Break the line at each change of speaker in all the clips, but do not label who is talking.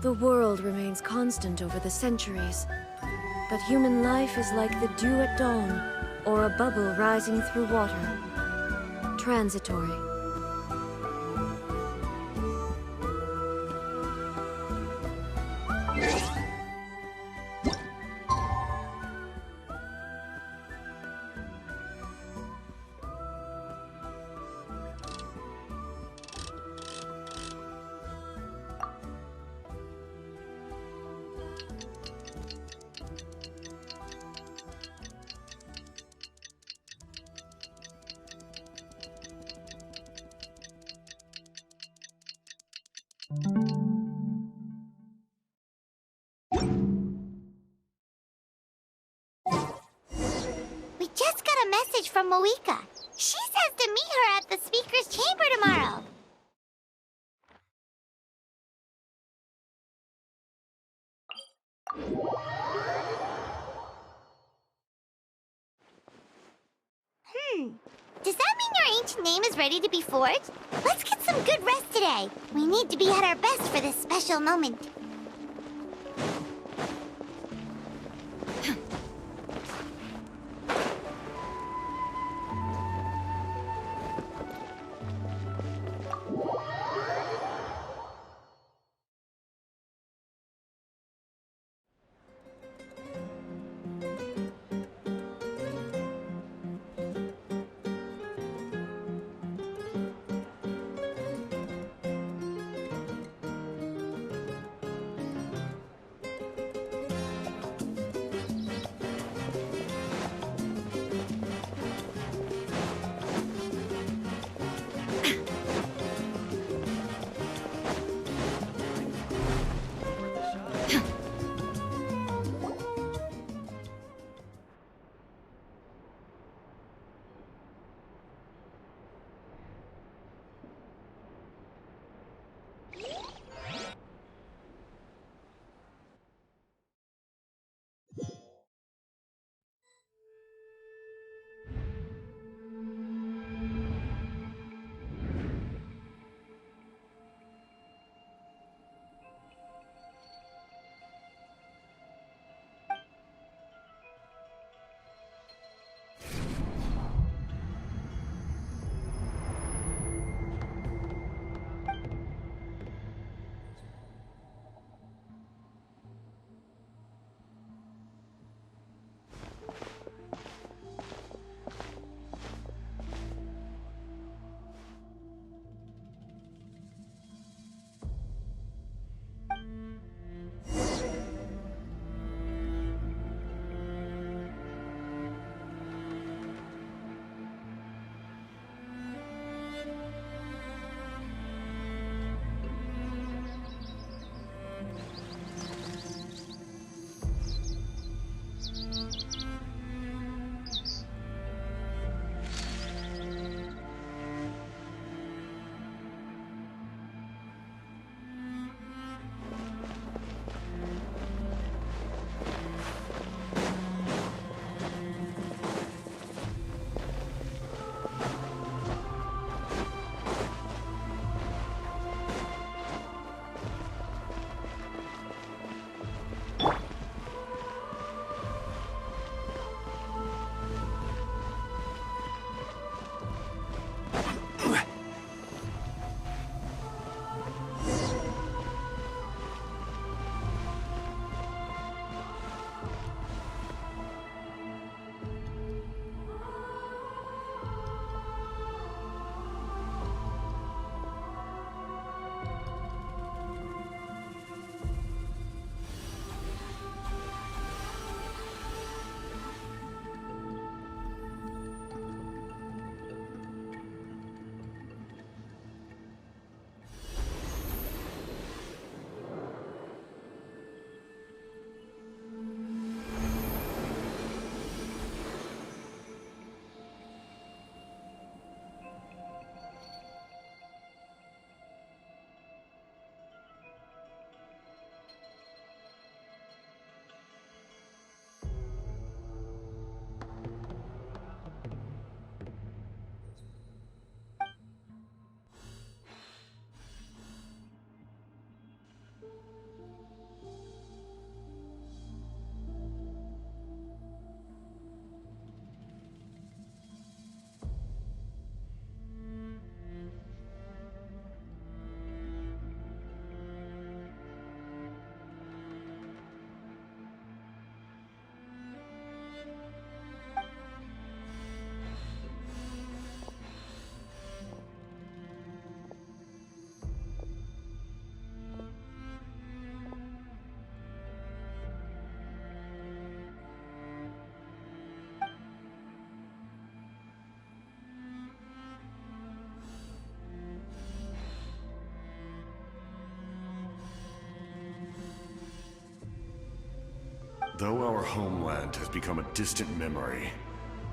The world remains constant over the centuries, but human life is like the dew at dawn, or a bubble rising through water. Transitory.
We just got a message from Moika. She says to meet her at the speaker's chamber tomorrow. Does that mean your ancient name is ready to be forged? Let's get some good rest today. We need to be at our best for this special moment.
Though our homeland has become a distant memory,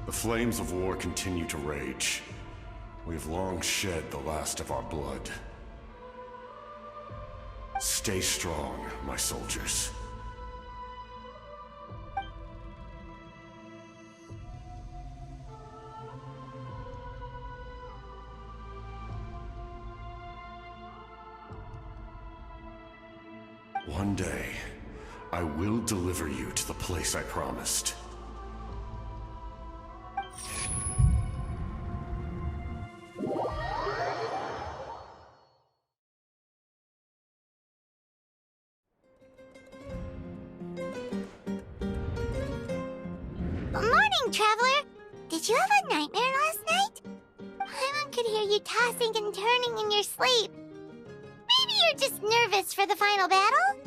the flames of war continue to rage. We have long shed the last of our blood. Stay strong, my soldiers. One day, I will deliver you to the place I promised.
Morning, Traveler! Did you have a nightmare last night? Paimon could hear you tossing and turning in your sleep. Maybe you're just nervous for the final battle?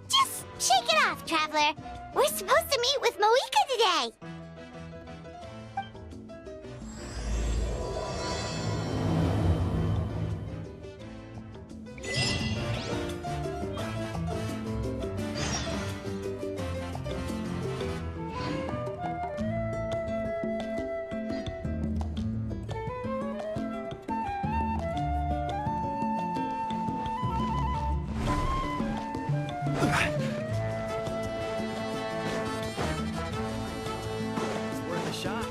Just shake it off, Traveler. We're supposed to meet with Moika today.
It's worth a shot.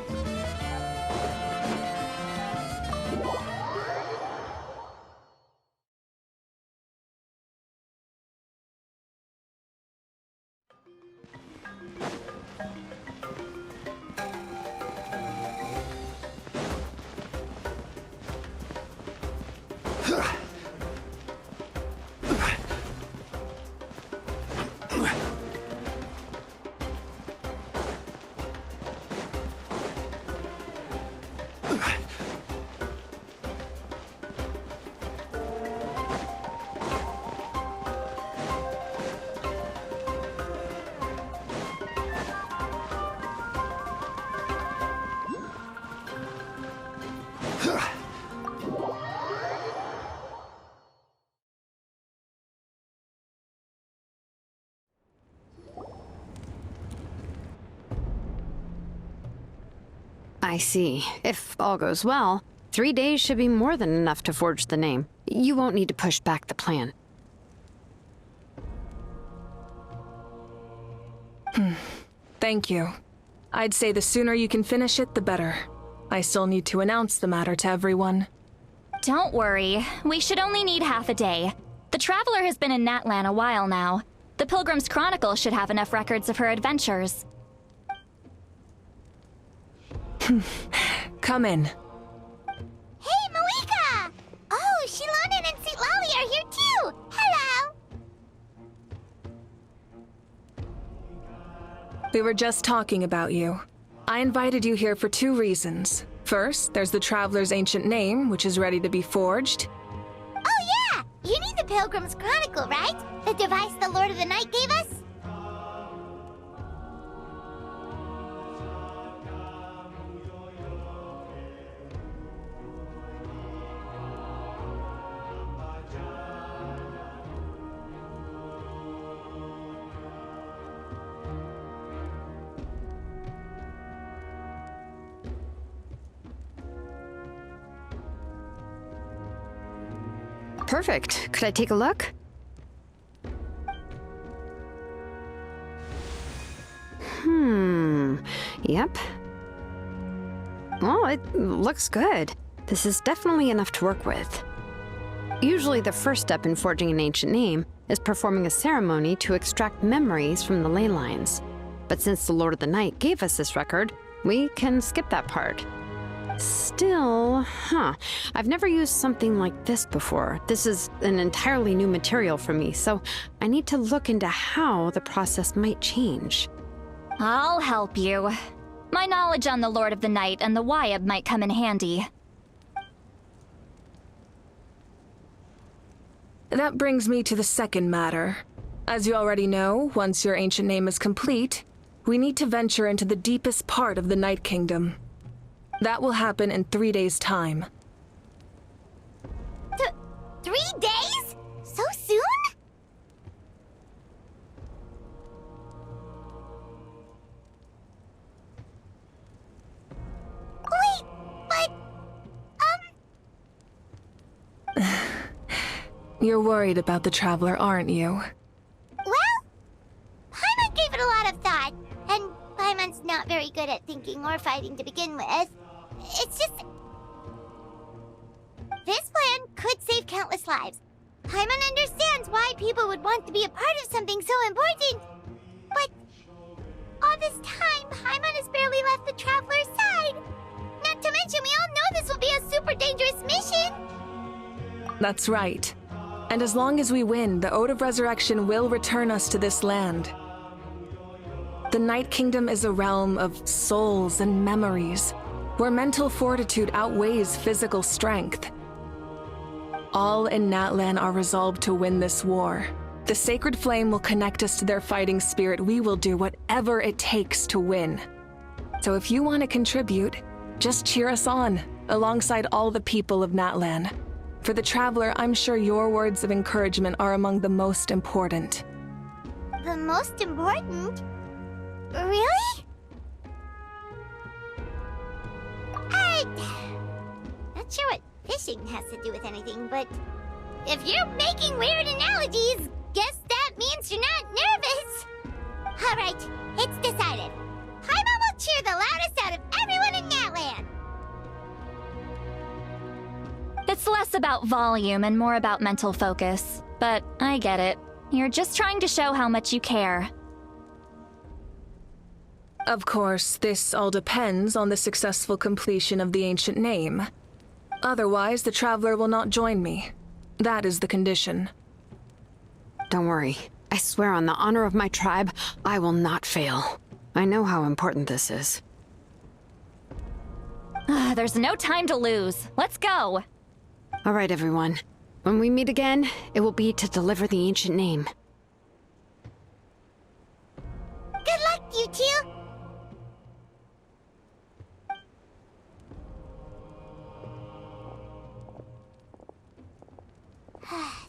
I see. If all goes well, 3 days should be more than enough to forge the name. You won't need to push back the plan.
Thank you. I'd say the sooner you can finish it, the better. I still need to announce the matter to everyone.
Don't worry. We should only need half a day. The Traveler has been in Natlan a while now. The Pilgrim's Chronicle should have enough records of her adventures.
Come in.
Hey, Moika! Oh, Shilonen and St. Lolly are here too! Hello!
We were just talking about you. I invited you here for 2 reasons. First, there's the Traveler's ancient name, which is ready to be forged.
Oh yeah! You need the Pilgrim's Chronicle, right? The device the Lord of the Night gave us?
Perfect. Could I take a look? Yep. Well, it looks good. This is definitely enough to work with. Usually the first step in forging an ancient name is performing a ceremony to extract memories from the ley lines. But since the Lord of the Night gave us this record, we can skip that part. Still, I've never used something like this before. This is an entirely new material for me, so I need to look into how the process might change.
I'll help you. My knowledge on the Lord of the Night and the Wyab might come in handy.
That brings me to the second matter. As you already know, once your ancient name is complete, we need to venture into the deepest part of the Night Kingdom. That will happen in 3 days' time.
3 days? So soon? Wait, but...
You're worried about the Traveler, aren't you?
Well, Paimon gave it a lot of thought, and Paimon's not very good at thinking or fighting to begin with. It's just... This plan could save countless lives. Paimon understands why people would want to be a part of something so important. But all this time, Paimon has barely left the Traveler's side. Not to mention, we all know this will be a super dangerous mission.
That's right. And as long as we win, the Ode of Resurrection will return us to this land. The Night Kingdom is a realm of souls and memories, where mental fortitude outweighs physical strength. All in Natlan are resolved to win this war. The sacred flame will connect us to their fighting spirit. We will do whatever it takes to win. So if you want to contribute, just cheer us on, alongside all the people of Natlan. For the Traveler, I'm sure your words of encouragement are among the most important.
The most important? Really? Not sure what fishing has to do with anything, but if you're making weird analogies, guess that means you're not nervous. All right, it's decided. Paimon will cheer the loudest out of everyone in Natlan.
It's less about volume and more about mental focus. But I get it. You're just trying to show how much you care.
Of course, this all depends on the successful completion of the ancient name. Otherwise, the Traveler will not join me. That is the condition.
Don't worry. I swear on the honor of my tribe, I will not fail. I know how important this is.
There's no time to lose. Let's go!
All right, everyone. When we meet again, it will be to deliver the ancient name.
Good luck, you two.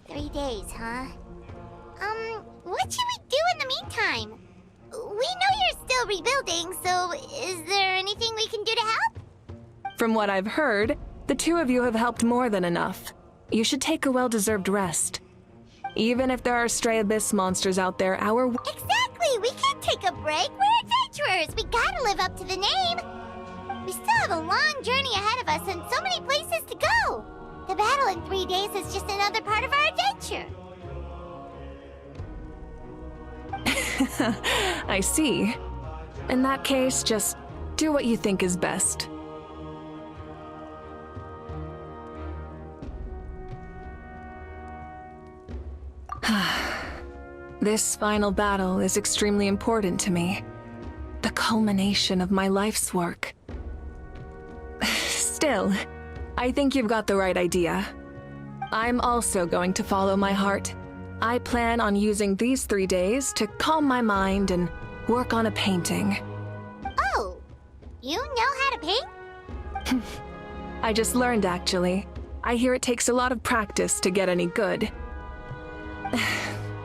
Three days, huh? What should we do in the meantime? We know you're still rebuilding, so is there anything we can do to help?
From what I've heard, the two of you have helped more than enough. You should take a well-deserved rest. Even if there are stray abyss monsters out there, our...
Exactly! We can't take a break! We're adventurers! We gotta live up to the name! We still have a long journey ahead of us and so many places to go! The battle in 3 days is just another part of our adventure!
I see. In that case, just do what you think is best. This final battle is extremely important to me. The culmination of my life's work. Still, I think you've got the right idea. I'm also going to follow my heart. I plan on using these 3 days to calm my mind and work on a painting.
Oh, you know how to paint?
I just learned, actually. I hear it takes a lot of practice to get any good.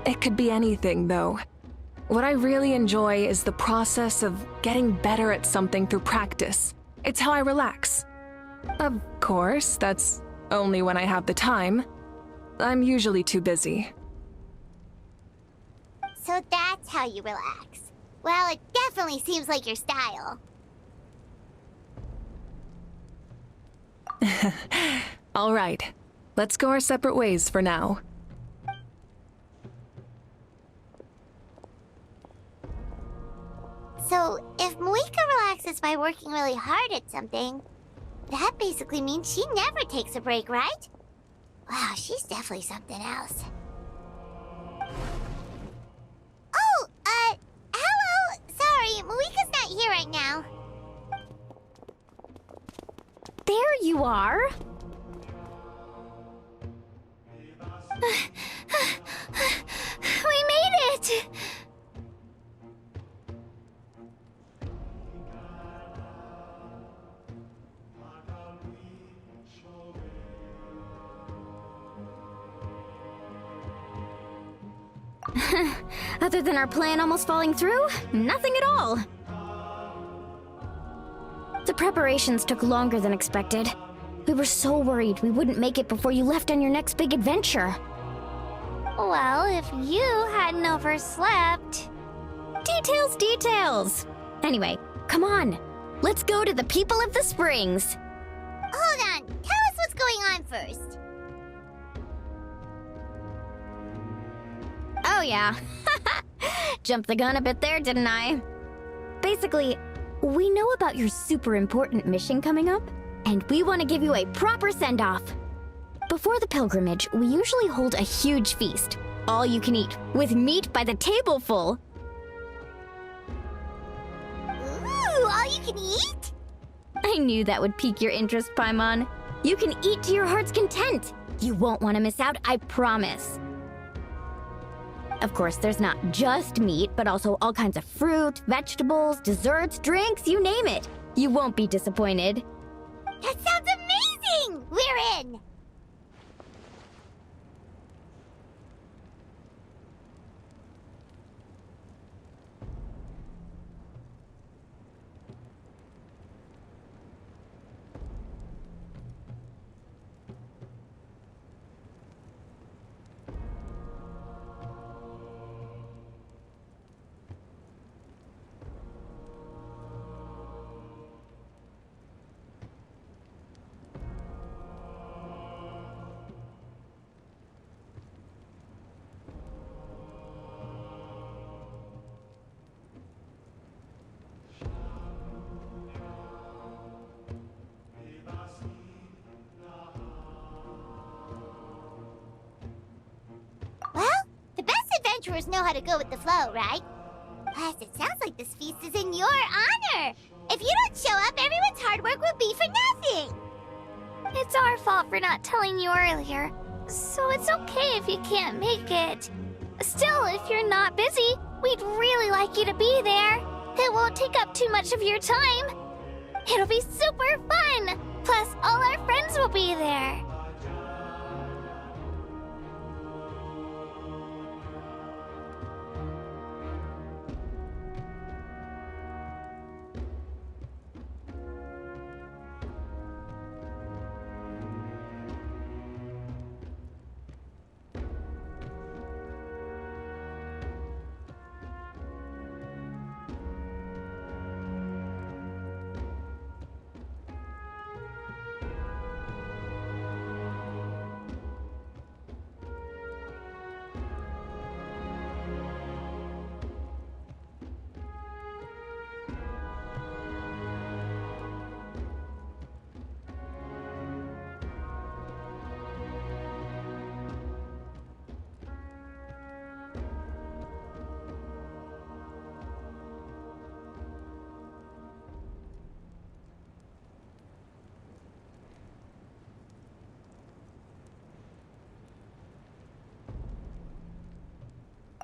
It could be anything, though. What I really enjoy is the process of getting better at something through practice. It's how I relax. Of course, that's only when I have the time. I'm usually too busy.
So that's how you relax. Well, it definitely seems like your style.
All right, let's go our separate ways for now.
So, if Moika relaxes by working really hard at something, That basically means she never takes a break, right? Wow, she's definitely something else. Oh, hello! Sorry, Malika's not here right now.
There you are. We made it! Other than our plan almost falling through, nothing at all. The preparations took longer than expected. We were so worried we wouldn't make it before you left on your next big adventure.
Well, if you hadn't overslept...
Details, details! Anyway, come on. Let's go to the people of the springs.
Hold on, tell us what's going on first.
Oh yeah. Jumped the gun a bit there, didn't I? Basically, we know about your super important mission coming up, and we want to give you a proper send-off. Before the pilgrimage, we usually hold a huge feast, all you can eat, with meat by the tableful.
Ooh, all you can eat?
I knew that would pique your interest, Paimon. You can eat to your heart's content. You won't want to miss out, I promise. Of course, there's not just meat, but also all kinds of fruit, vegetables, desserts, drinks, you name it. You won't be disappointed.
That sounds amazing! We're in! Well, the best adventurers know how to go with the flow, right? Plus, it sounds like this feast is in your honor. If you don't show up, everyone's hard work will be for nothing. It's our fault for not telling you earlier, so it's okay if you can't make it. Still, if you're not busy, we'd really like you to be there. It won't take up too much of your time. It'll be super fun. Plus, all our friends will be there.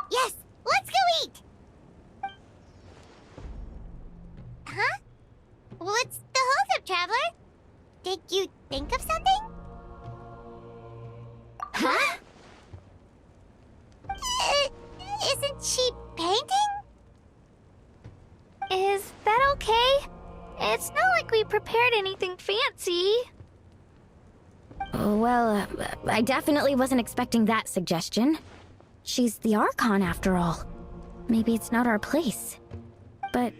Yes, let's go eat! Huh? What's the holdup, Traveler? Did you think of something? Huh? Isn't she painting? Is that okay? It's not like we prepared anything fancy.
Well, I definitely wasn't expecting that suggestion. She's the Archon, after all. Maybe it's not our place. But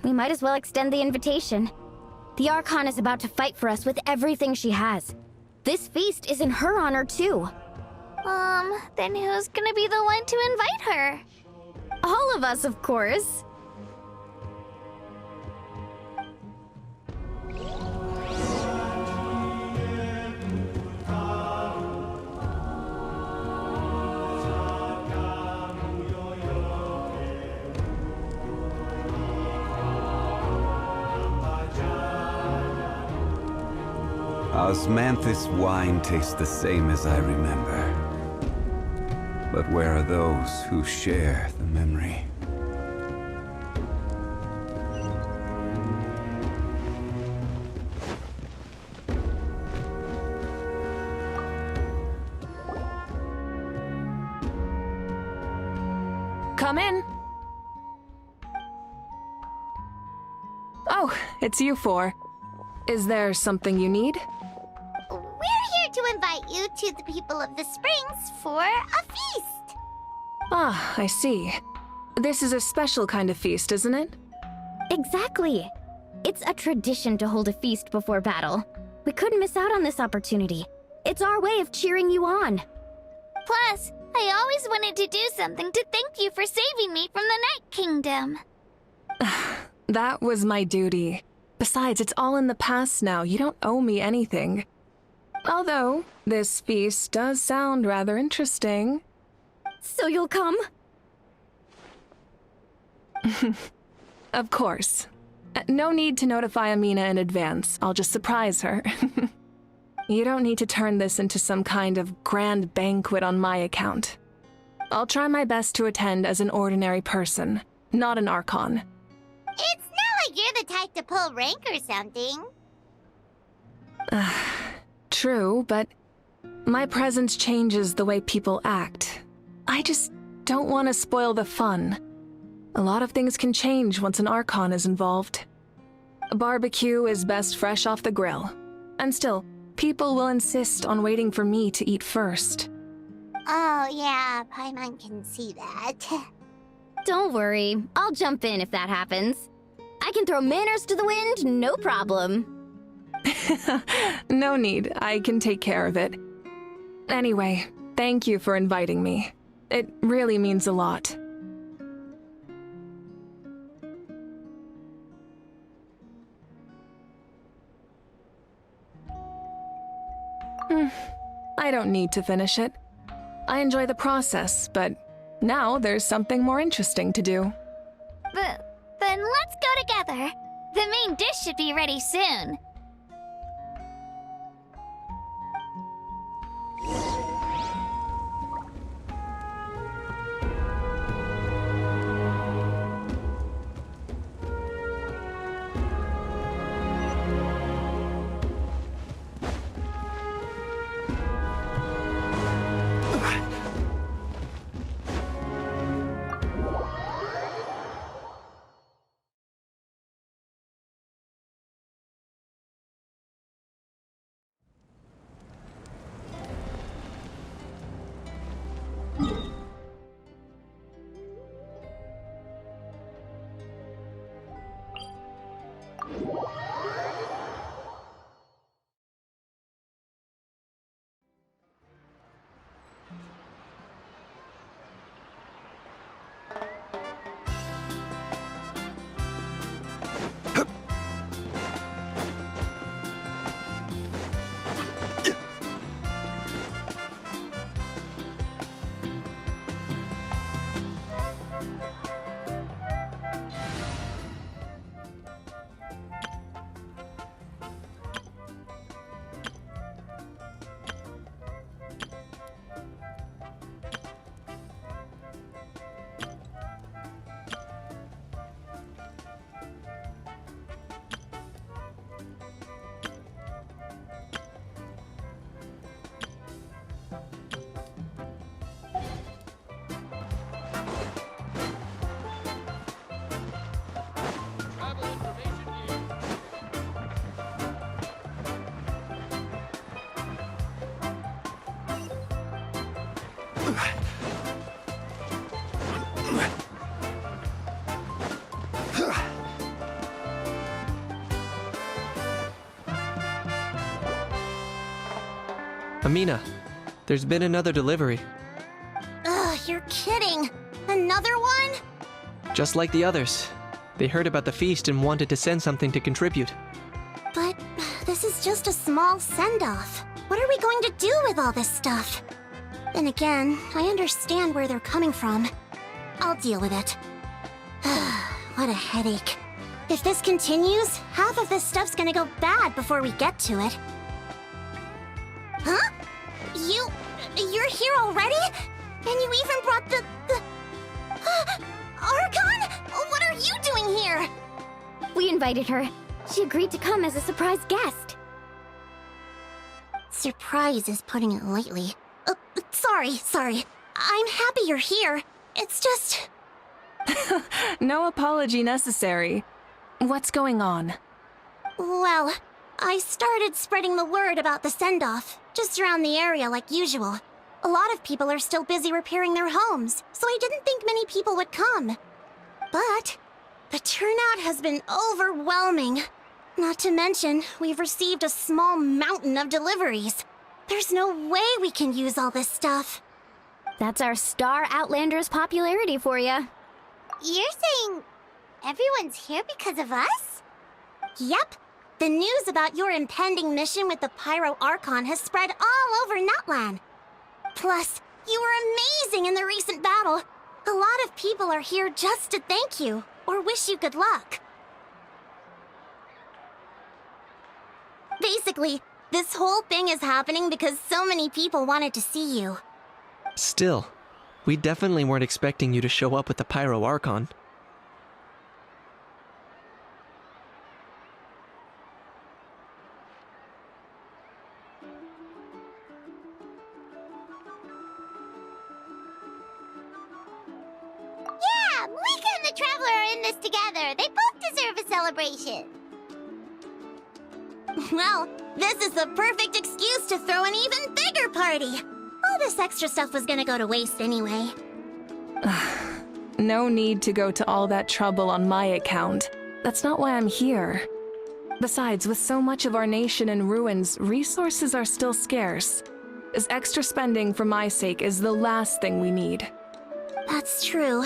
we might as well extend the invitation. The Archon is about to fight for us with everything she has. This feast is in her honor, too.
Then who's gonna be the one to invite her?
All of us, of course.
Osmanthus wine tastes the same as I remember. But where are those who share the memory?
Come in. Oh, it's you four. Is there something you need?
We're here to invite you to the people of the Springs for a feast.
Ah, I see. This is a special kind of feast, isn't it?
Exactly. It's a tradition to hold a feast before battle. We couldn't miss out on this opportunity. It's our way of cheering you on.
Plus, I always wanted to do something to thank you for saving me from the Night Kingdom.
That was my duty. Besides, it's all in the past now. You don't owe me anything. Although, this feast does sound rather interesting.
So you'll come?
Of course. No need to notify Amina in advance. I'll just surprise her. You don't need to turn this into some kind of grand banquet on my account. I'll try my best to attend as an ordinary person, not an Archon.
It's not like you're the type to pull rank or something.
True, but my presence changes the way people act. I just don't want to spoil the fun. A lot of things can change once an Archon is involved. A barbecue is best fresh off the grill. And still, people will insist on waiting for me to eat first.
Oh yeah, Paimon can see that.
Don't worry. I'll jump in if that happens. I can throw manners to the wind, no problem.
No need. I can take care of it. Anyway, thank you for inviting me. It really means a lot. I don't need to finish it. I enjoy the process, but now there's something more interesting to do.
Then let's go together. The main dish should be ready soon.
Amina, there's been another delivery.
Ugh, you're kidding. Another one?
Just like the others. They heard about the feast and wanted to send something to contribute.
But this is just a small send-off. What are we going to do with all this stuff? Then again, I understand where they're coming from. I'll deal with it. What a headache. If this continues, half of this stuff's gonna go bad before we get to it. You're here already? And you even brought the... Archon? What are you doing here?
We invited her. She agreed to come as a surprise guest.
Surprise is putting it lightly. Sorry. I'm happy you're here. It's just...
No apology necessary. What's going on?
Well, I started spreading the word about the send-off, just around the area like usual. A lot of people are still busy repairing their homes, so I didn't think many people would come. But the turnout has been overwhelming. Not to mention, we've received a small mountain of deliveries. There's no way we can use all this stuff.
That's our Star Outlander's popularity for you.
You're saying everyone's here because of us? Yep. The news about your impending mission with the Pyro Archon has spread all over Nutland. Plus, you were amazing in the recent battle. A lot of people are here just to thank you, or wish you good luck. Basically, this whole thing is happening because so many people wanted to see you.
Still, we definitely weren't expecting you to show up with the Pyro Archon.
Yeah, Malika and the Traveler are in this together. They both deserve a celebration. Well, this is the perfect excuse to throw an even bigger party. All this extra stuff was gonna go to waste anyway.
No need to go to all that trouble on my account. That's not why I'm here. Besides, with so much of our nation in ruins, resources are still scarce. This extra spending for my sake is the last thing we need.
That's true.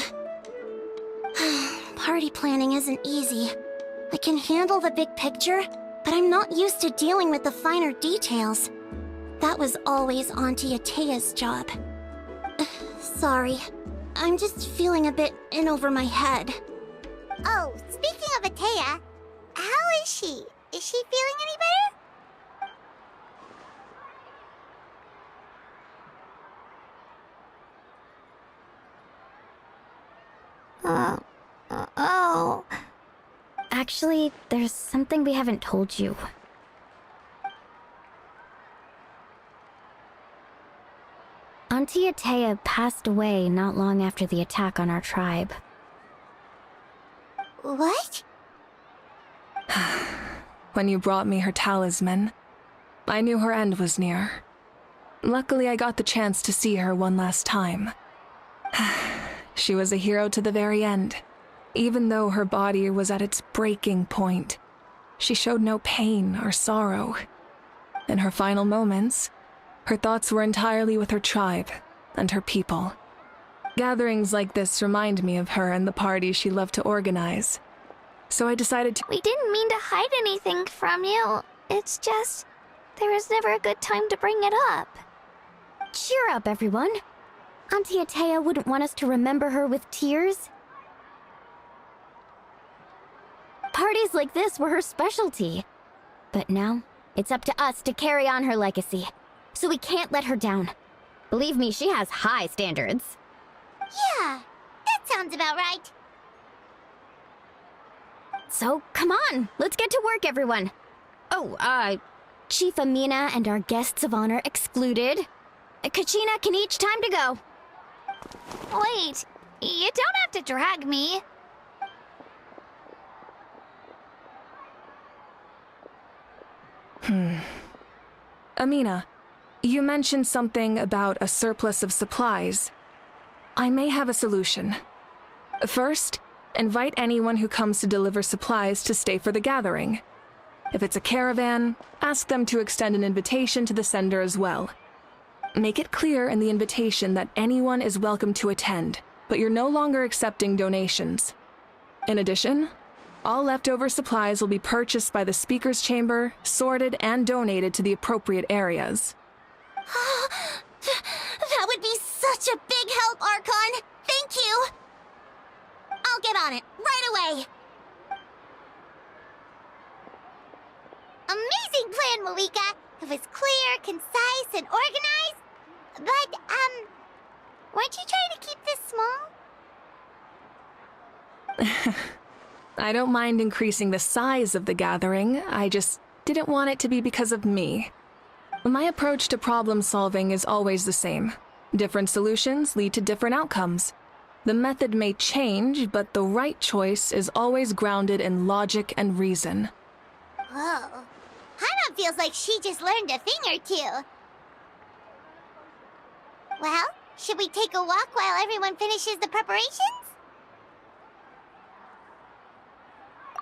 Party planning isn't easy. I can handle the big picture, but I'm not used to dealing with the finer details. That was always Auntie Atea's job. Sorry. I'm just feeling a bit in over my head. Oh, speaking of Atea, how is she? Is she feeling any better? Oh.
Actually, there's something we haven't told you. Auntie Atea passed away not long after the attack on our tribe.
What?
When you brought me her talisman, I knew her end was near. Luckily, I got the chance to see her one last time. She was a hero to the very end. Even though her body was at its breaking point, she showed no pain or sorrow. In her final moments, her thoughts were entirely with her tribe and her people. Gatherings like this remind me of her and the parties she loved to organize. So I decided to—
We didn't mean to hide anything from you. It's just, there was never a good time to bring it up.
Cheer up, everyone. Auntie Atea wouldn't want us to remember her with tears. Parties like this were her specialty. But now, it's up to us to carry on her legacy. So we can't let her down. Believe me, she has high standards.
Yeah, that sounds about right.
So, come on, let's get to work, everyone. Oh, Chief Amina and our guests of honor excluded. Kachina can each time to go.
Wait, you don't have to drag me.
Amina, you mentioned something about a surplus of supplies. I may have a solution. First, invite anyone who comes to deliver supplies to stay for the gathering. If it's a caravan, ask them to extend an invitation to the sender as well. Make it clear in the invitation that anyone is welcome to attend, but you're no longer accepting donations. In addition, all leftover supplies will be purchased by the speaker's chamber, sorted, and donated to the appropriate areas.
That would be such a big help, Archon! Thank you! I'll get on it, right away! Amazing plan, Malika! It was clear, concise, and organized. But, weren't you trying to keep this small?
I don't mind increasing the size of the gathering, I just didn't want it to be because of me. My approach to problem solving is always the same. Different solutions lead to different outcomes. The method may change, but the right choice is always grounded in logic and reason.
Whoa. Paimon feels like she just learned a thing or two. Well, should we take a walk while everyone finishes the preparations?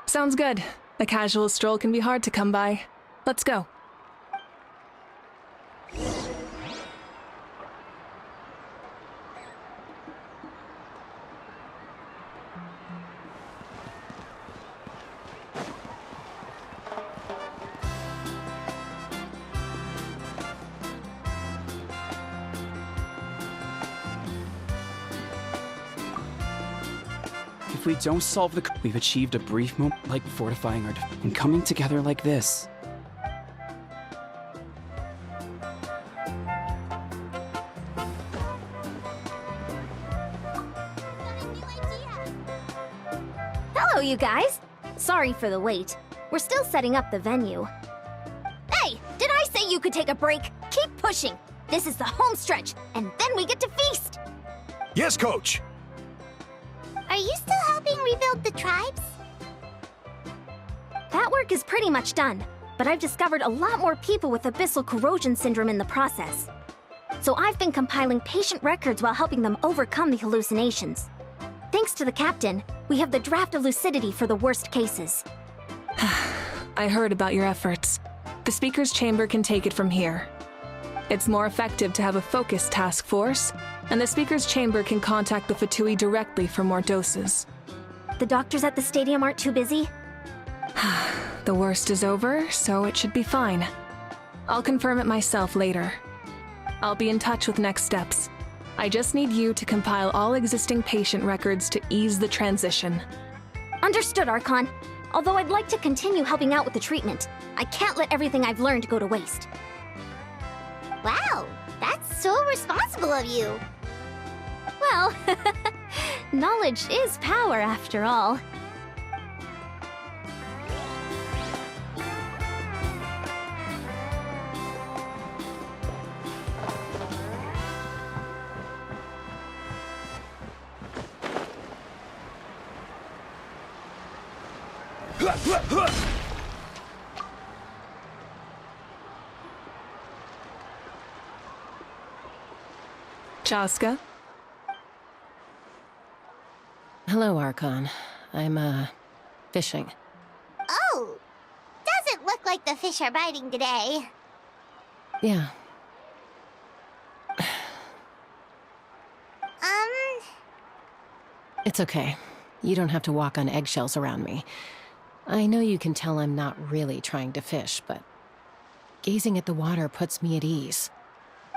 Sounds good. A casual stroll can be hard to come by. Let's go.
If we don't solve the... We've achieved a brief moment, like fortifying our... and coming together like this.
Hello, you guys! Sorry for the wait. We're still setting up the venue. Hey, did I say you could take a break? Keep pushing! This is the home stretch, and then we get to feast!
Yes, Coach!
Are you still helping rebuild the tribes?
That work is pretty much done, but I've discovered a lot more people with abyssal corrosion syndrome in the process. So I've been compiling patient records while helping them overcome the hallucinations. Thanks to the captain, we have the draft of lucidity for the worst cases.
I heard about your efforts. The speaker's chamber can take it from here. It's more effective to have a focused task force, and the speaker's chamber can contact the Fatui directly for more doses.
The doctors at the stadium aren't too busy?
The worst is over, so it should be fine. I'll confirm it myself later. I'll be in touch with next steps. I just need you to compile all existing patient records to ease the transition.
Understood, Archon. Although I'd like to continue helping out with the treatment, I can't let everything I've learned go to waste.
Wow, that's so responsible of you.
Well, knowledge is power after all.
Chaska?
Hello, Archon. I'm, fishing.
Oh, doesn't look like the fish are biting today.
Yeah. It's okay. You don't have to walk on eggshells around me. I know you can tell I'm not really trying to fish, but gazing at the water puts me at ease.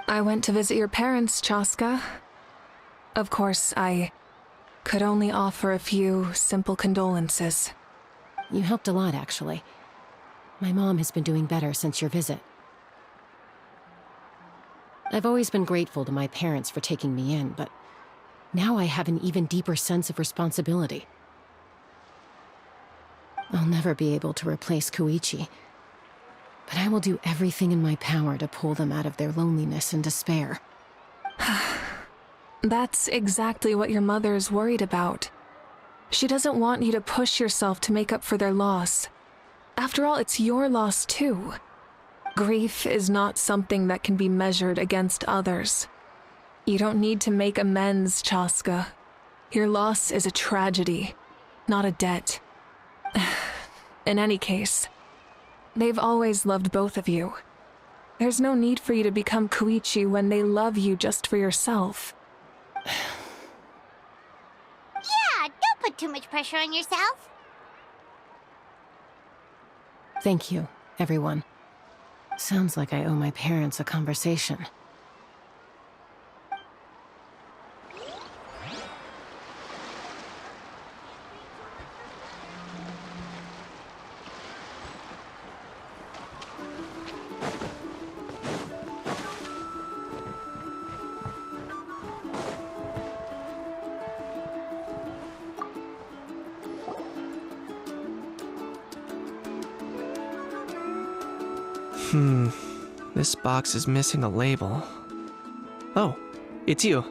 I went to visit your parents, Chaska. Of course, I could only offer a few simple condolences.
You helped a lot, actually. My mom has been doing better since your visit. I've always been grateful to my parents for taking me in, but now I have an even deeper sense of responsibility. I'll never be able to replace Koichi, but I will do everything in my power to pull them out of their loneliness and despair.
That's exactly what your mother is worried about. She doesn't want you to push yourself to make up for their loss. After all, it's your loss too. Grief is not something that can be measured against others. You don't need to make amends, Chaska. Your loss is a tragedy, not a debt. In any case, they've always loved both of you. There's no need for you to become Koichi when they love you just for yourself.
Yeah, don't put too much pressure on yourself.
Thank you, everyone. Sounds like I owe my parents a conversation.
This box is missing a label. Oh, it's you.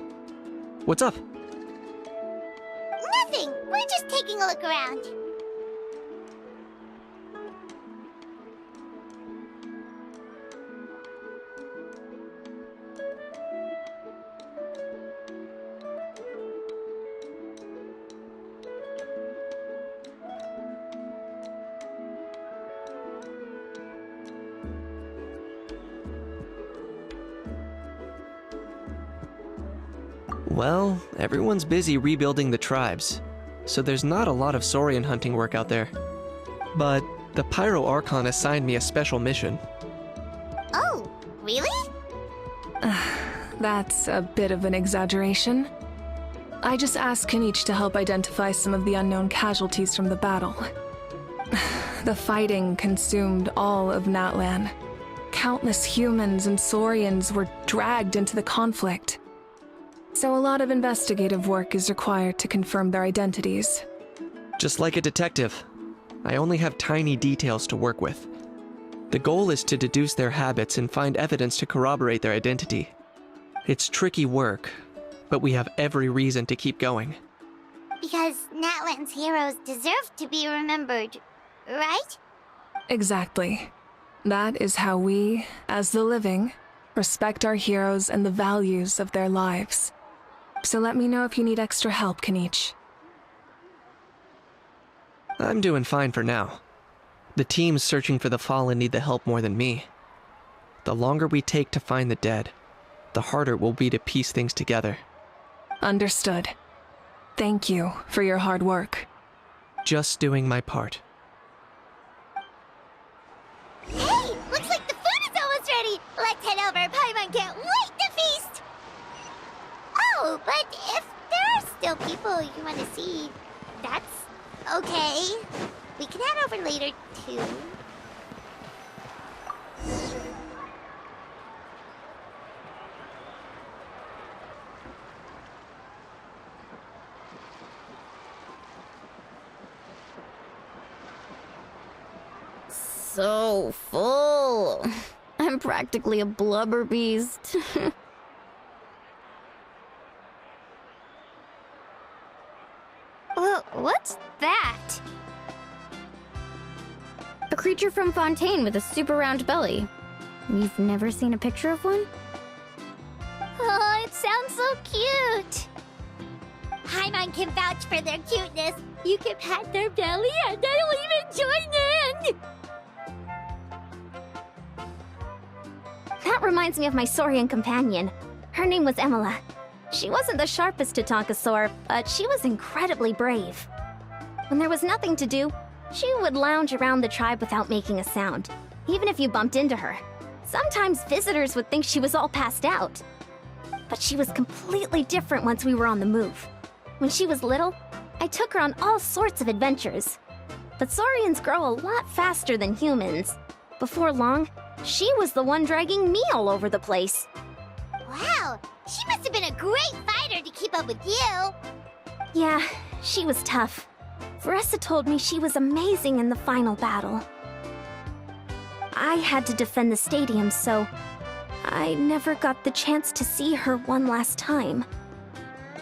What's up?
Nothing. We're just taking a look around.
Well, everyone's busy rebuilding the tribes, so there's not a lot of Saurian hunting work out there. But the Pyro Archon assigned me a special mission.
Oh, really?
That's a bit of an exaggeration. I just asked Kenichi to help identify some of the unknown casualties from the battle. The fighting consumed all of Natlan. Countless humans and Saurians were dragged into the conflict. So a lot of investigative work is required to confirm their identities.
Just like a detective, I only have tiny details to work with. The goal is to deduce their habits and find evidence to corroborate their identity. It's tricky work, but we have every reason to keep going.
Because Natlan's heroes deserve to be remembered, right?
Exactly. That is how we, as the living, respect our heroes and the values of their lives. So let me know if you need extra help, Kenichi.
I'm doing fine for now. The teams searching for the fallen need the help more than me. The longer we take to find the dead, the harder it will be to piece things together.
Understood. Thank you for your hard work.
Just doing my part.
Hey, looks like the food is almost ready. Let's head over. Paimon can't wait to feast. Oh, but if there are still people you want to see, that's okay. We can head over later, too.
So full. I'm practically a blubber beast. What's that? A creature from Fontaine with a super round belly. We've never seen a picture of one?
Oh, it sounds so cute. Paimon can vouch for their cuteness. You can pat their belly and they will even join in.
That reminds me of my Saurian companion. Her name was Emila. She wasn't the sharpest to Tonkasaur, but she was incredibly brave. When there was nothing to do, she would lounge around the tribe without making a sound, even if you bumped into her. Sometimes visitors would think she was all passed out. But she was completely different once we were on the move. When she was little, I took her on all sorts of adventures. But Saurians grow a lot faster than humans. Before long, she was the one dragging me all over the place.
Wow, she must have been a great fighter to keep up with you.
Yeah, she was tough. Veressa told me she was amazing in the final battle. I had to defend the stadium, so I never got the chance to see her one last time.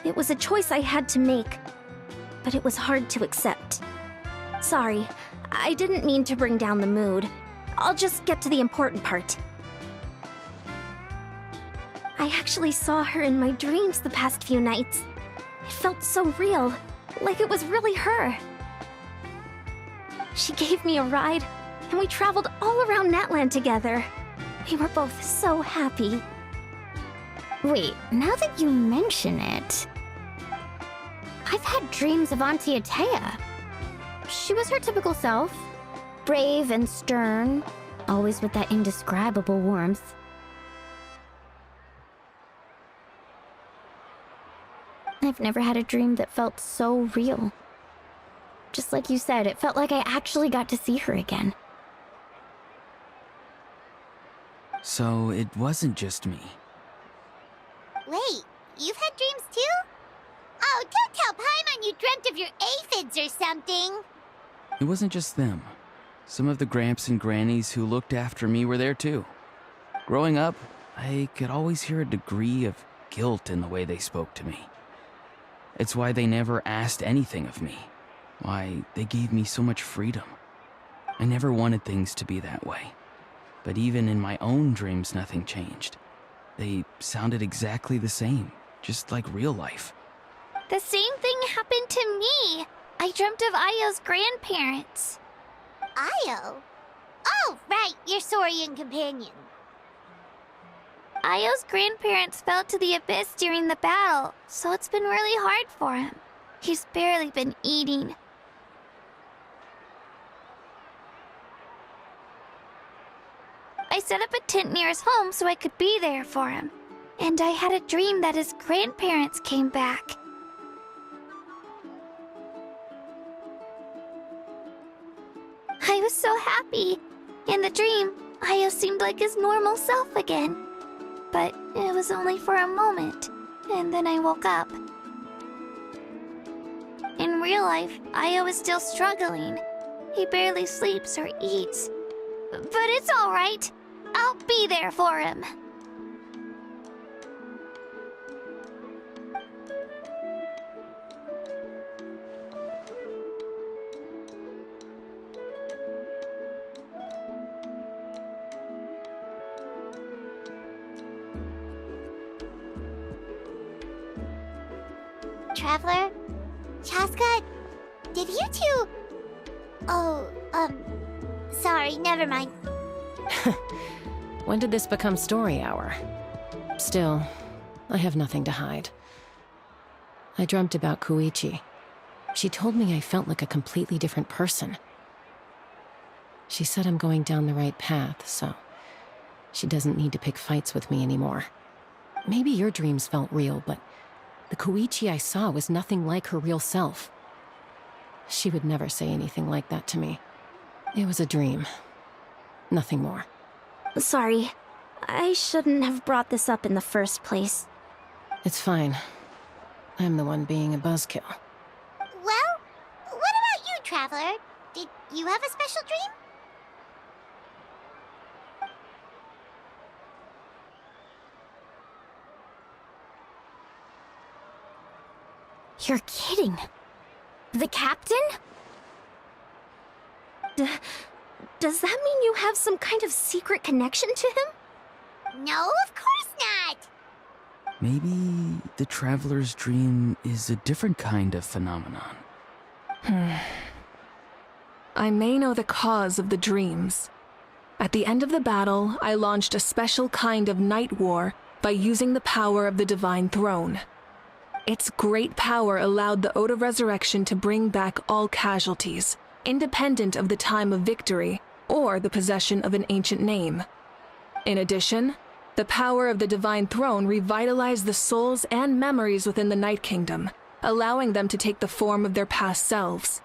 It was a choice I had to make, but it was hard to accept. Sorry, I didn't mean to bring down the mood. I'll just get to the important part. I actually saw her in my dreams the past few nights. It felt so real, like it was really her. She gave me a ride, and we traveled all around Natlan together. We were both so happy. Wait, now that you mention it, I've had dreams of Auntie Atea. She was her typical self, brave and stern, always with that indescribable warmth. I've never had a dream that felt so real. Just like you said, it felt like I actually got to see her again.
So it wasn't just me.
Wait, you've had dreams too? Oh, don't tell Paimon you dreamt of your aphids or something.
It wasn't just them. some of the Gramps and Grannies who looked after me were there too. Growing up, I could always hear a degree of guilt in the way they spoke to me. It's why they never asked anything of me. Why they gave me so much freedom. I never wanted things to be that way. But even in my own dreams, nothing changed. They sounded exactly the same, just like real life.
The same thing happened to me. I dreamt of Io's grandparents. Io? Oh, right, your Saurian companion. Io's grandparents fell to the abyss during the battle, so it's been really hard for him. He's barely been eating. I set up a tent near his home so I could be there for him. And I had a dream that his grandparents came back. I was so happy. In the dream, Io seemed like his normal self again. But it was only for a moment, and then I woke up. In real life, Io is still struggling. He barely sleeps or eats. But it's all right. I'll be there for him. Traveler? Chaska? Did you two... Oh, sorry, never mind.
When did this become story hour? Still, I have nothing to hide. I dreamt about Koichi. She told me I felt like a completely different person. She said I'm going down the right path, so she doesn't need to pick fights with me anymore. Maybe your dreams felt real, but the Koichi I saw was nothing like her real self. She would never say anything like that to me. It was a dream. Nothing more.
Sorry. I shouldn't have brought this up in the first place.
It's fine. I'm the one being a buzzkill.
Well, what about you, Traveler? Did you have a special dream?
You're kidding. The captain? Does that mean you have some kind of secret connection to him?
No, of course not.
Maybe the Traveler's dream is a different kind of phenomenon.
I may know the cause of the dreams. At the end of the battle, I launched a special kind of night war by using the power of the Divine Throne. Its great power allowed the Ode of Resurrection to bring back all casualties, independent of the time of victory or the possession of an ancient name. In addition, the power of the Divine Throne revitalized the souls and memories within the Night Kingdom, allowing them to take the form of their past selves.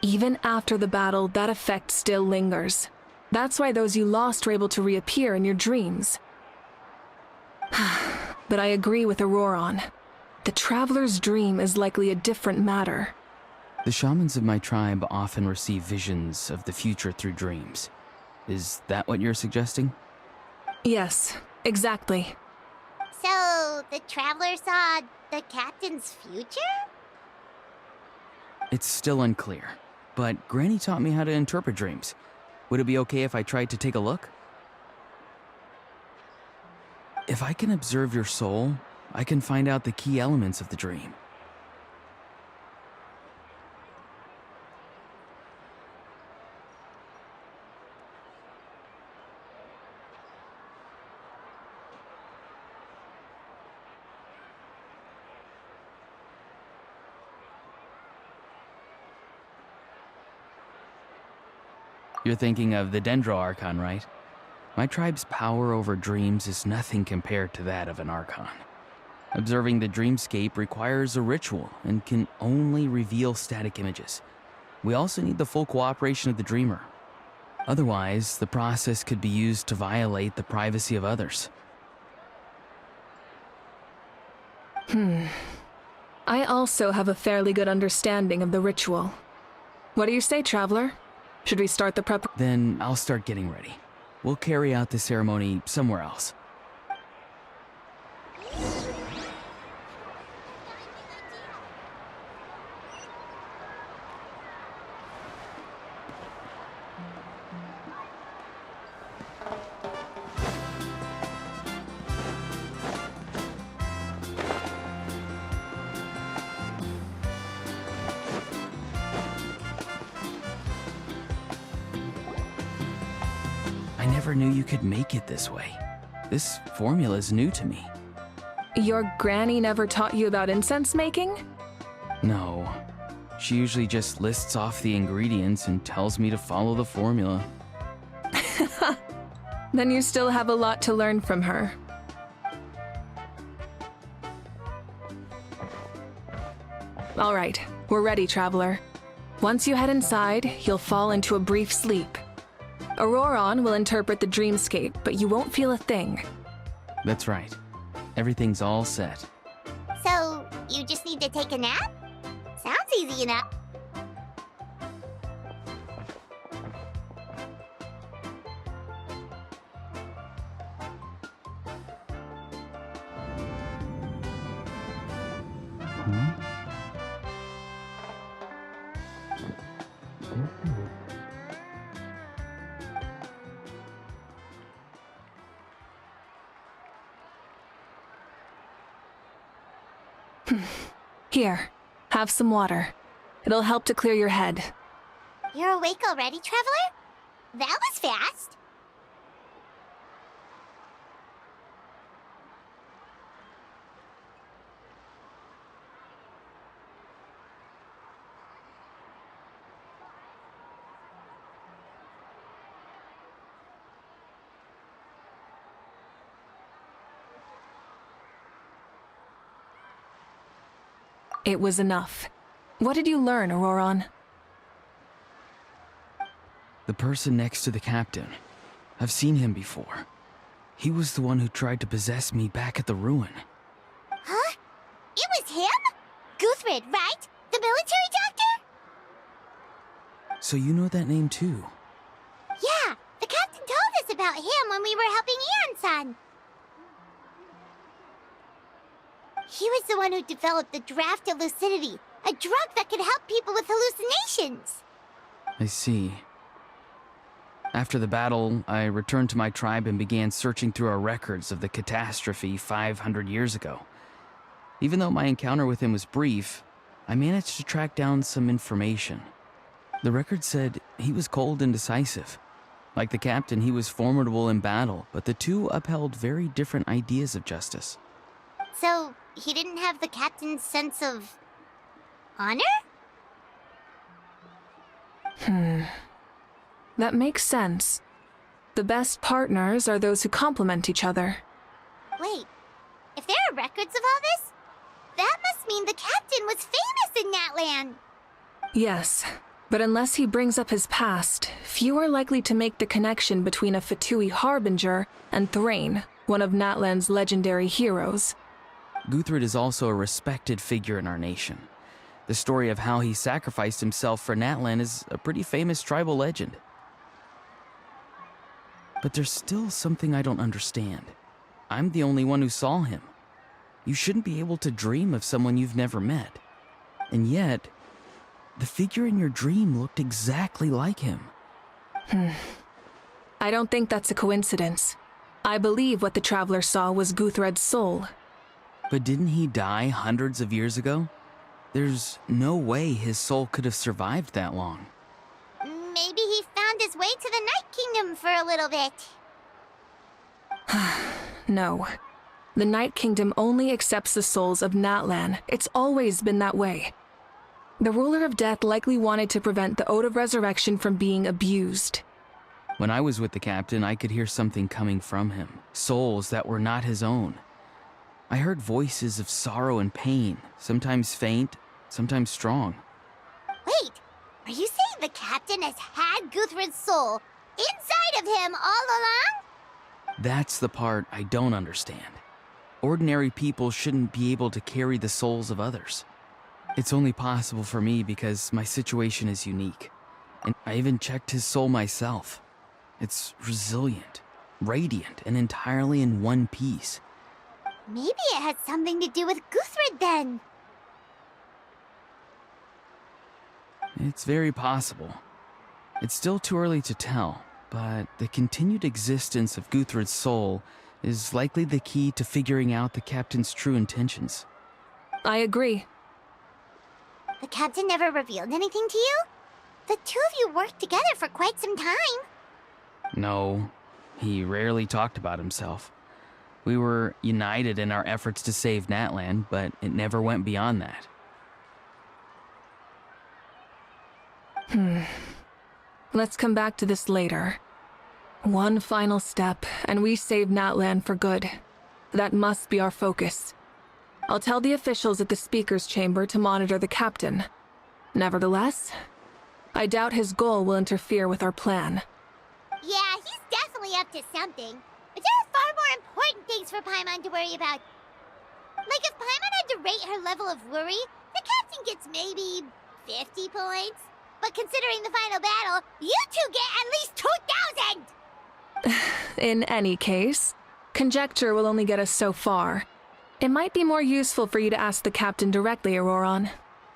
Even after the battle, that effect still lingers. That's why those you lost were able to reappear in your dreams. But I agree with Auroron. The Traveler's dream is likely a different matter.
The shamans of my tribe often receive visions of the future through dreams. Is that what you're suggesting?
Yes, exactly.
So, the Traveler saw the captain's future?
It's still unclear, but Granny taught me how to interpret dreams. Would it be okay if I tried to take a look? If I can observe your soul, I can find out the key elements of the dream. You're thinking of the Dendro Archon, right? My tribe's power over dreams is nothing compared to that of an Archon. Observing the dreamscape requires a ritual and can only reveal static images. We also need the full cooperation of the dreamer. Otherwise, the process could be used to violate the privacy of others.
I also have a fairly good understanding of the ritual. What do you say, Traveler? Should we start the prep?
Then I'll start getting ready. We'll carry out the ceremony somewhere else. I never knew you could make it this way. This formula's new to me.
Your granny never taught you about incense making?
No. She usually just lists off the ingredients and tells me to follow the formula.
Then you still have a lot to learn from her. All right, we're ready, Traveler. Once you head inside, you'll fall into a brief sleep. Auroron will interpret the dreamscape, but you won't feel a thing.
That's right. Everything's all set.
So, you just need to take a nap? Sounds easy enough.
Here, have some water. It'll help to clear your head.
You're awake already, Traveler? That was fast.
It was enough. What did you learn, Auroron?
The person next to the captain. I've seen him before. He was the one who tried to possess me back at the ruin.
Huh? It was him? Guthred, right? The military doctor?
So you know that name too?
Yeah, the captain told us about him when we were helping Eon-san. He was the one who developed the draft of lucidity, a drug that could help people with hallucinations.
I see. After the battle, I returned to my tribe and began searching through our records of the catastrophe 500 years ago. Even though my encounter with him was brief, I managed to track down some information. The record said he was cold and decisive. Like the captain, he was formidable in battle, but the two upheld very different ideas of justice.
So, he didn't have the captain's sense of honor?
That makes sense. The best partners are those who complement each other.
Wait, if there are records of all this, that must mean the captain was famous in that land.
Yes, but unless he brings up his past, few are likely to make the connection between a Fatui harbinger and Thrain, one of Natlan's legendary heroes.
Guthred is also a respected figure in our nation. The story of how he sacrificed himself for Natlan is a pretty famous tribal legend. But there's still something I don't understand. I'm the only one who saw him. You shouldn't be able to dream of someone you've never met. And yet, the figure in your dream looked exactly like him.
I don't think that's a coincidence. I believe what the Traveler saw was Guthred's soul.
But didn't he die hundreds of years ago? There's no way his soul could have survived that long.
Maybe he found his way to the Night Kingdom for a little bit.
No. The Night Kingdom only accepts the souls of Natlan. It's always been that way. The Ruler of Death likely wanted to prevent the Ode of Resurrection from being abused.
When I was with the captain, I could hear something coming from him. Souls that were not his own. I heard voices of sorrow and pain, sometimes faint, sometimes strong.
Wait, are you saying the captain has had Guthred's soul inside of him all along?
That's the part I don't understand. Ordinary people shouldn't be able to carry the souls of others. It's only possible for me because my situation is unique. And I even checked his soul myself. It's resilient, radiant, and entirely in one piece.
Maybe it has something to do with Guthred then.
It's very possible. It's still too early to tell, but the continued existence of Guthred's soul is likely the key to figuring out the captain's true intentions.
I agree.
The captain never revealed anything to you? The two of you worked together for quite some time.
No, he rarely talked about himself. We were united in our efforts to save Natlan, but it never went beyond that.
Let's come back to this later. One final step, and we save Natlan for good. That must be our focus. I'll tell the officials at the speaker's chamber to monitor the captain. Nevertheless, I doubt his goal will interfere with our plan.
Yeah, he's definitely up to something. But there are far more important things for Paimon to worry about. Like if Paimon had to rate her level of worry, the captain gets maybe 50 points. But considering the final battle, you two get at least 2,000!
In any case, conjecture will only get us so far. It might be more useful for you to ask the captain directly, Auroron.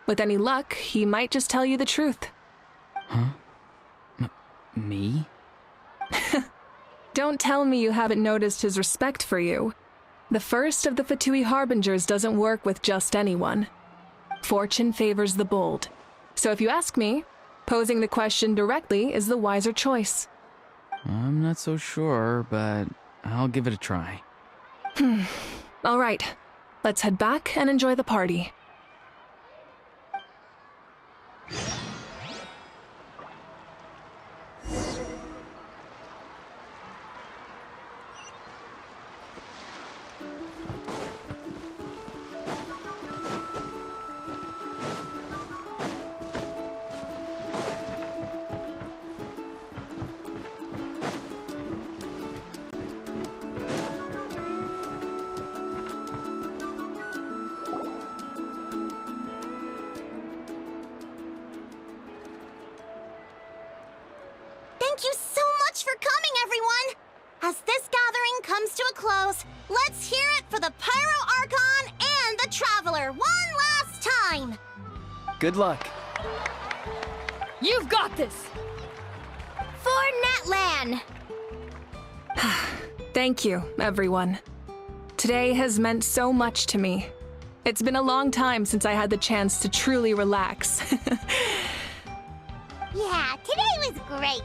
With any luck, he might just tell you the truth.
Huh? Me?
Don't tell me you haven't noticed his respect for you. The first of the Fatui Harbingers doesn't work with just anyone. Fortune favors the bold. So if you ask me, posing the question directly is the wiser choice.
I'm not so sure, but I'll give it a try.
All right, let's head back and enjoy the party.
Thank you so much for coming, everyone! As this gathering comes to a close, let's hear it for the Pyro Archon and the Traveler one last time!
Good luck.
You've got this! For Natlan!
Thank you, everyone. Today has meant so much to me. It's been a long time since I had the chance to truly relax.
Yeah, today was great!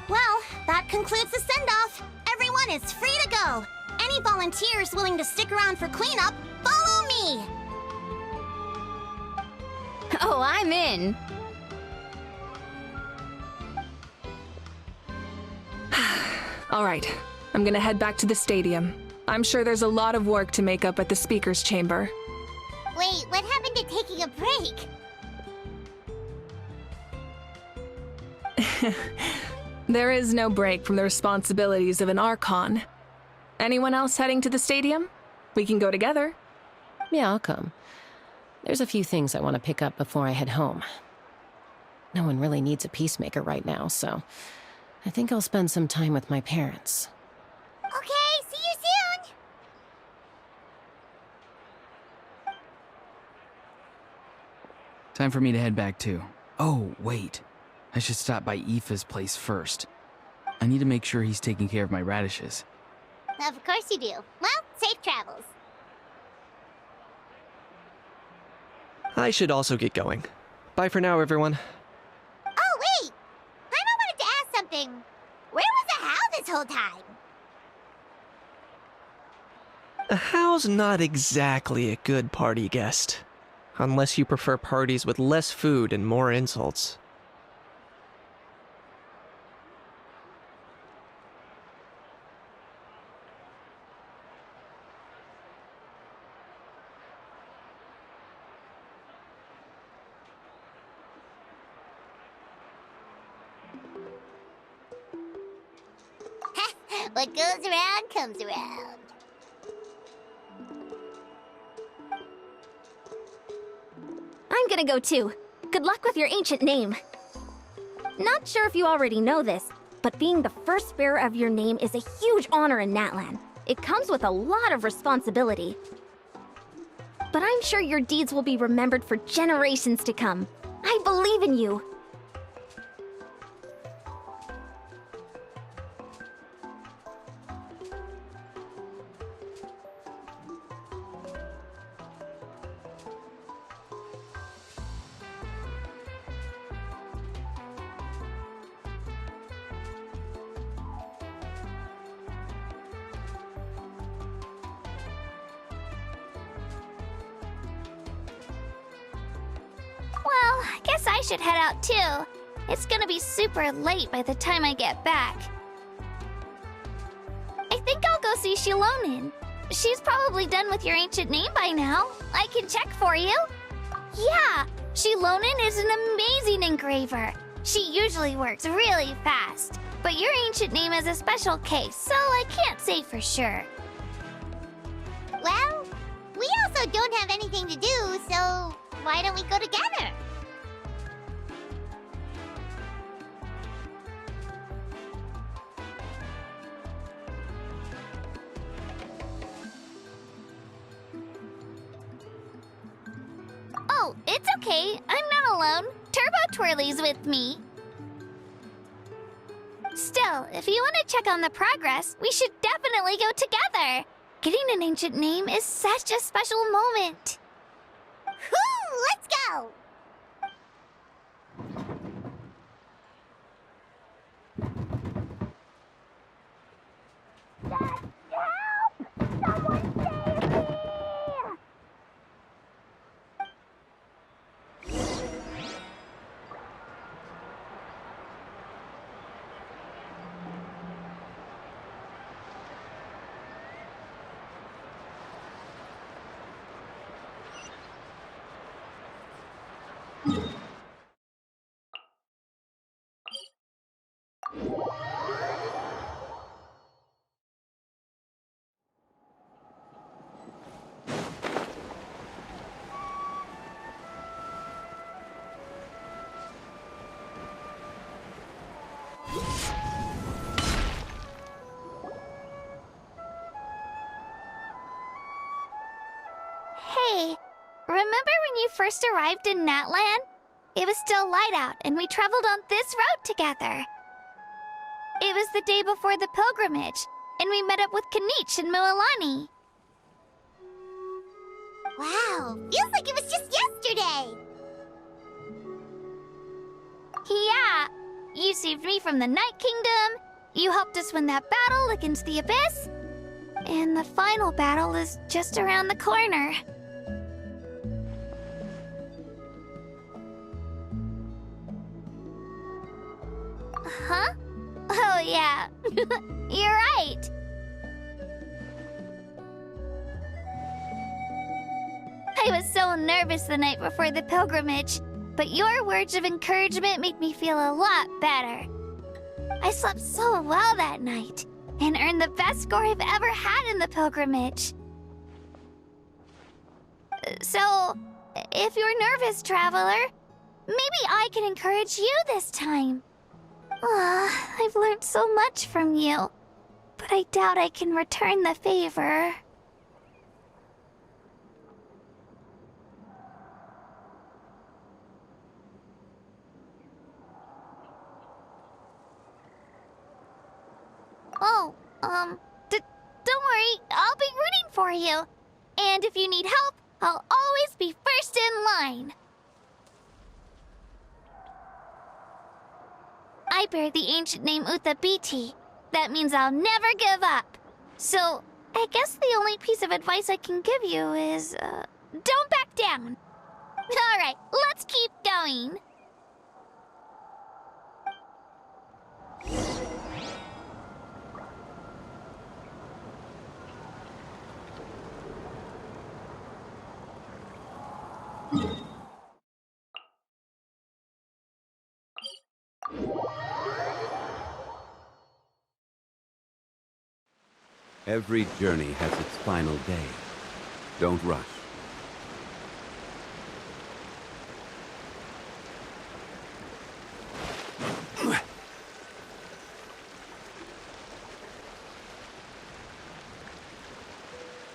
Well, that concludes the send-off. Everyone is free to go. Any volunteers willing to stick around for cleanup, follow me!
Oh, I'm in.
All right, I'm gonna head back to the stadium. I'm sure there's a lot of work to make up at the speaker's chamber.
Wait, what happened to taking a break?
There is no break from the responsibilities of an Archon. Anyone else heading to the stadium? We can go together.
Yeah, I'll come. There's a few things I want to pick up before I head home. No one really needs a peacemaker right now, so I think I'll spend some time with my parents.
Okay, see you soon!
Time for me to head back too. Oh, wait. I should stop by Aoife's place first. I need to make sure he's taking care of my radishes.
Of course you do. Well, safe travels.
I should also get going. Bye for now, everyone.
Oh, wait! Paimon wanted to ask something. Where was the How this whole time?
A How's not exactly a good party guest. Unless you prefer parties with less food and more insults.
What goes around comes around.
I'm gonna go too. Good luck with your ancient name. Not sure if you already know this, but being the first bearer of your name is a huge honor in Natlan. It comes with a lot of responsibility. But I'm sure your deeds will be remembered for generations to come. I believe in you.
Well, I guess I should head out too. It's gonna be super late by the time I get back. I think I'll go see Shilonin. She's probably done with your ancient name by now. I can check for you. Yeah, Shilonin is an amazing engraver. She usually works really fast. But your ancient name is a special case, so I can't say for sure. Well, we also don't have anything to do, so why don't we go together? Oh, it's okay. I'm not alone. Turbo Twirly's with me. Still, if you want to check on the progress, we should definitely go together. Getting an ancient name is such a special moment. Whoo! Let's go! Help! Someone save me! Hey, remember when you first arrived in Natlan? It was still light out, and we traveled on this road together. It was the day before the pilgrimage, and we met up with Kanich and Mualani. Wow, feels like it was just yesterday! Yeah, you saved me from the Night Kingdom, you helped us win that battle against the Abyss, and the final battle is just around the corner. Huh? Oh, yeah. You're right. I was so nervous the night before the pilgrimage, but your words of encouragement made me feel a lot better. I slept so well that night and earned the best score I've ever had in the pilgrimage. So, if you're nervous, traveler, maybe I can encourage you this time. I've learned so much from you, but I doubt I can return the favor. Oh, don't worry, I'll be rooting for you. And if you need help, I'll always be first in line. I bear the ancient name Uthabiti. That means I'll never give up. So, I guess the only piece of advice I can give you is, don't back down. Alright, let's keep going.
Every journey has its final day. Don't rush.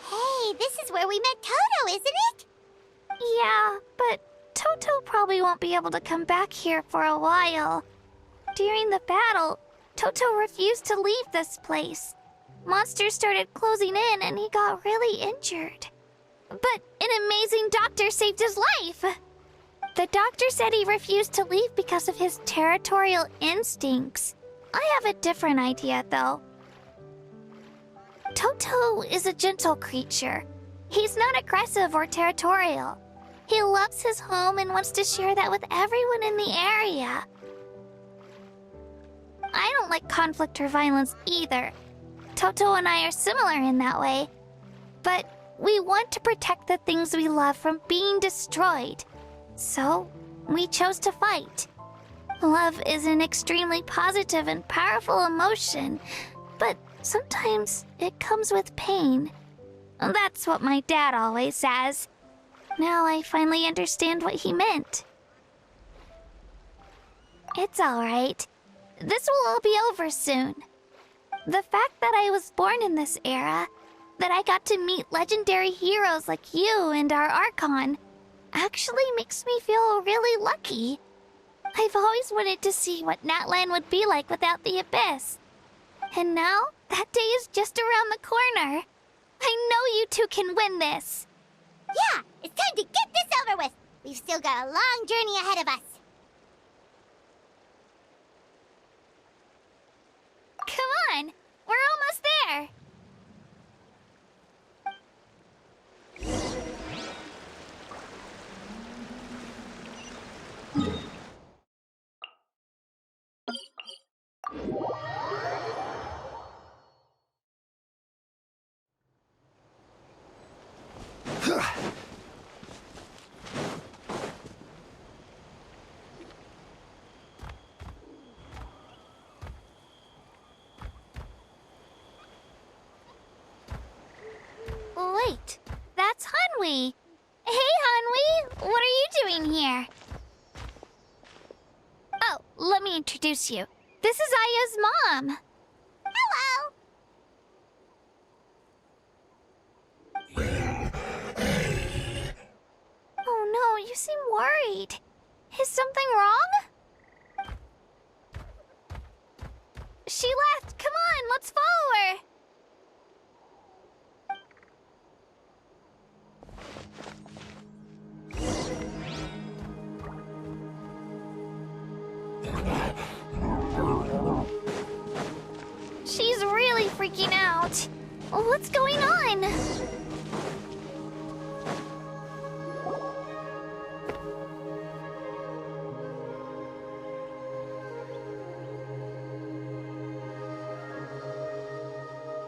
Hey, this is where we met Toto, isn't it? Yeah, but Toto probably won't be able to come back here for a while. During the battle, Toto refused to leave this place. Monsters started closing in and he got really injured. But an amazing doctor saved his life! The doctor said he refused to leave because of his territorial instincts. I have a different idea, though. Toto is a gentle creature. He's not aggressive or territorial. He loves his home and wants to share that with everyone in the area. I don't like conflict or violence either. Toto and I are similar in that way. But we want to protect the things we love from being destroyed. So, we chose to fight. Love is an extremely positive and powerful emotion, but sometimes it comes with pain. That's what my dad always says. Now I finally understand what he meant. It's alright. This will all be over soon. The fact that I was born in this era, that I got to meet legendary heroes like you and our Archon, actually makes me feel really lucky. I've always wanted to see what Natlan would be like without the Abyss. And now, that day is just around the corner. I know you two can win this. Yeah, it's time to get this over with. We've still got a long journey ahead of us. Come on, we're almost there. Wait, that's Hanwi. Hey, Hanwi, what are you doing here? Oh, let me introduce you. This is Aya's mom. Hello. Oh no, you seem worried. Is something wrong? She left. Come on, let's follow her. She's really freaking out. What's going on?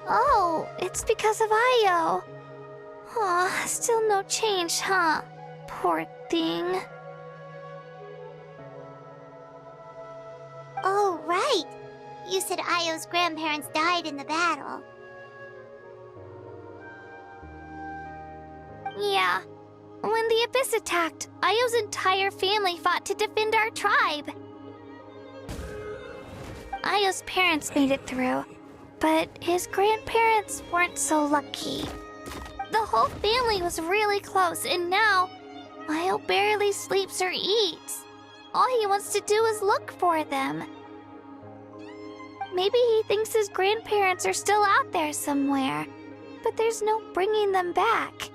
Oh, it's because of Io. Aw, still no change, huh? Poor thing. Oh, right. You said Io's grandparents died in the battle. Yeah. When the Abyss attacked, Io's entire family fought to defend our tribe. Io's parents made it through, but his grandparents weren't so lucky. The whole family was really close, and now Io barely sleeps or eats. All he wants to do is look for them. Maybe he thinks his grandparents are still out there somewhere, but there's no bringing them back.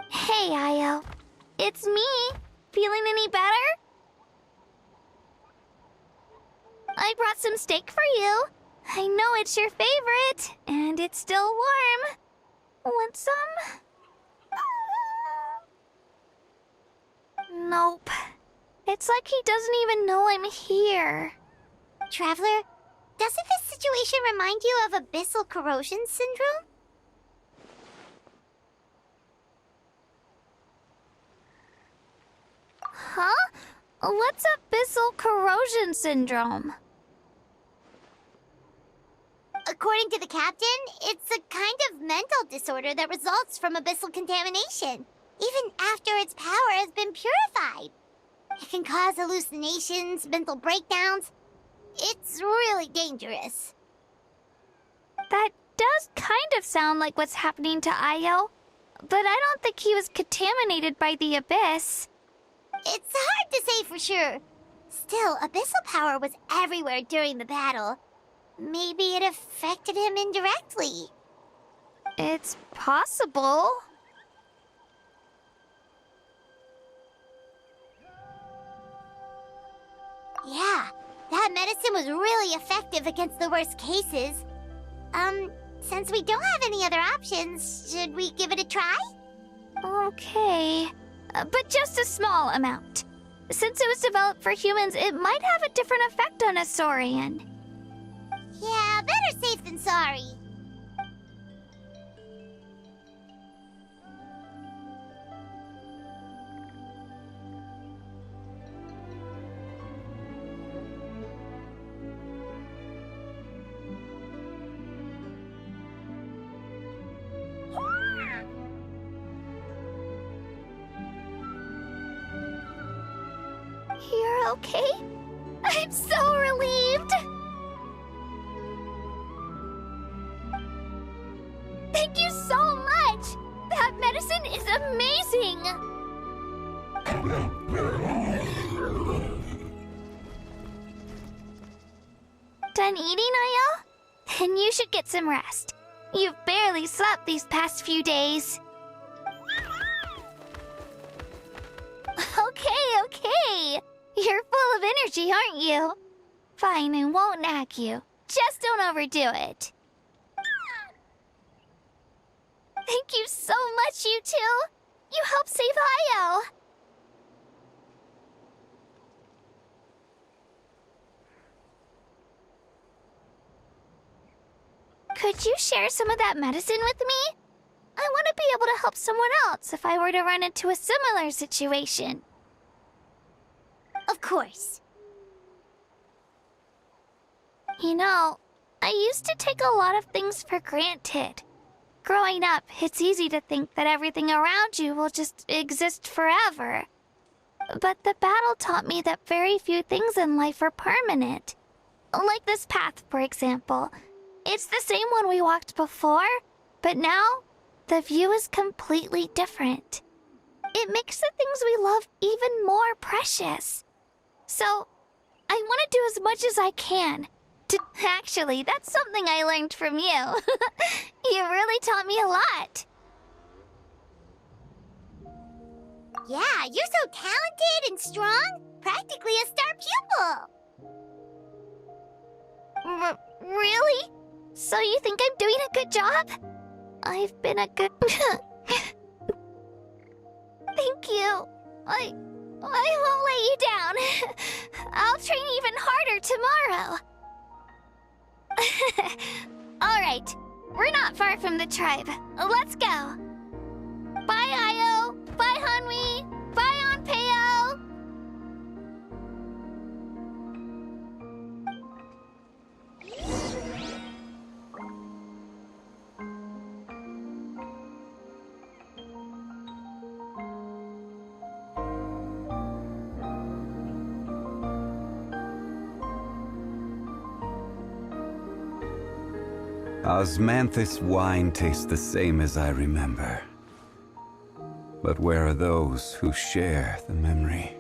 Hey, Io. It's me. Feeling any better? I brought some steak for you. I know it's your favorite, and it's still warm. Want some? Nope. It's like he doesn't even know I'm here. Traveler, doesn't this situation remind you of abyssal corrosion syndrome? Huh? What's abyssal corrosion syndrome? According to the captain, it's a kind of mental disorder that results from abyssal contamination, even after its power has been purified. It can cause hallucinations, mental breakdowns. It's really dangerous.
That does kind of sound like what's happening to Io, but I don't think he was contaminated by the abyss.
It's hard to say for sure. Still, abyssal power was everywhere during the battle. Maybe it affected him indirectly.
It's possible.
Yeah, that medicine was really effective against the worst cases. Since we don't have any other options, should we give it a try?
Okay, but just a small amount. Since it was developed for humans, it might have a different effect on a Saurian.
Yeah, better safe than sorry.
You're okay? I'm so relieved! Thank you so much! That medicine is amazing! Done eating, Io? Then you should get some rest. You've barely slept these past few days. Okay. You're full of energy, aren't you? Fine, I won't nag you. Just don't overdo it. Thank you so much, you two. You helped save Io. Could you share some of that medicine with me? I want to be able to help someone else if I were to run into a similar situation.
Of course.
You know, I used to take a lot of things for granted. Growing up, it's easy to think that everything around you will just exist forever. But the battle taught me that very few things in life are permanent. Like this path, for example. It's the same one we walked before, but now the view is completely different. It makes the things we love even more precious. So, I want to do as much as I can. Actually, that's something I learned from you. You really taught me a lot.
Yeah, you're so talented and strong. Practically a star pupil.
Really? So you think I'm doing a good job? I've been a good... Thank you. I won't let you down. I'll train even harder tomorrow. All right, we're not far from the tribe. Let's go. Bye, Io. Bye, Hanwi. Bye, Onpeo.
Osmanthus wine tastes the same as I remember. But where are those who share the memory?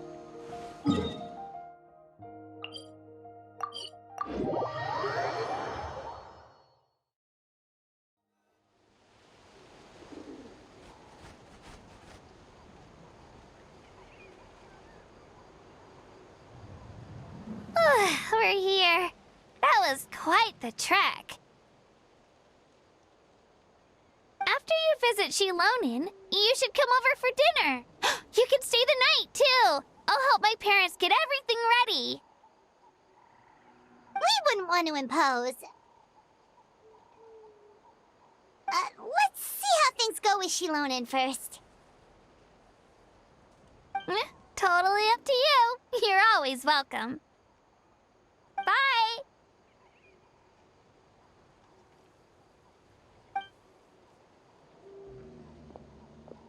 We're here. That was quite the trek. After you visit Shilonin, you should come over for dinner. You can stay the night, too. I'll help my parents get everything ready.
We wouldn't want to impose. Let's see how things go with Shilonin first.
Totally up to you. You're always welcome. Bye.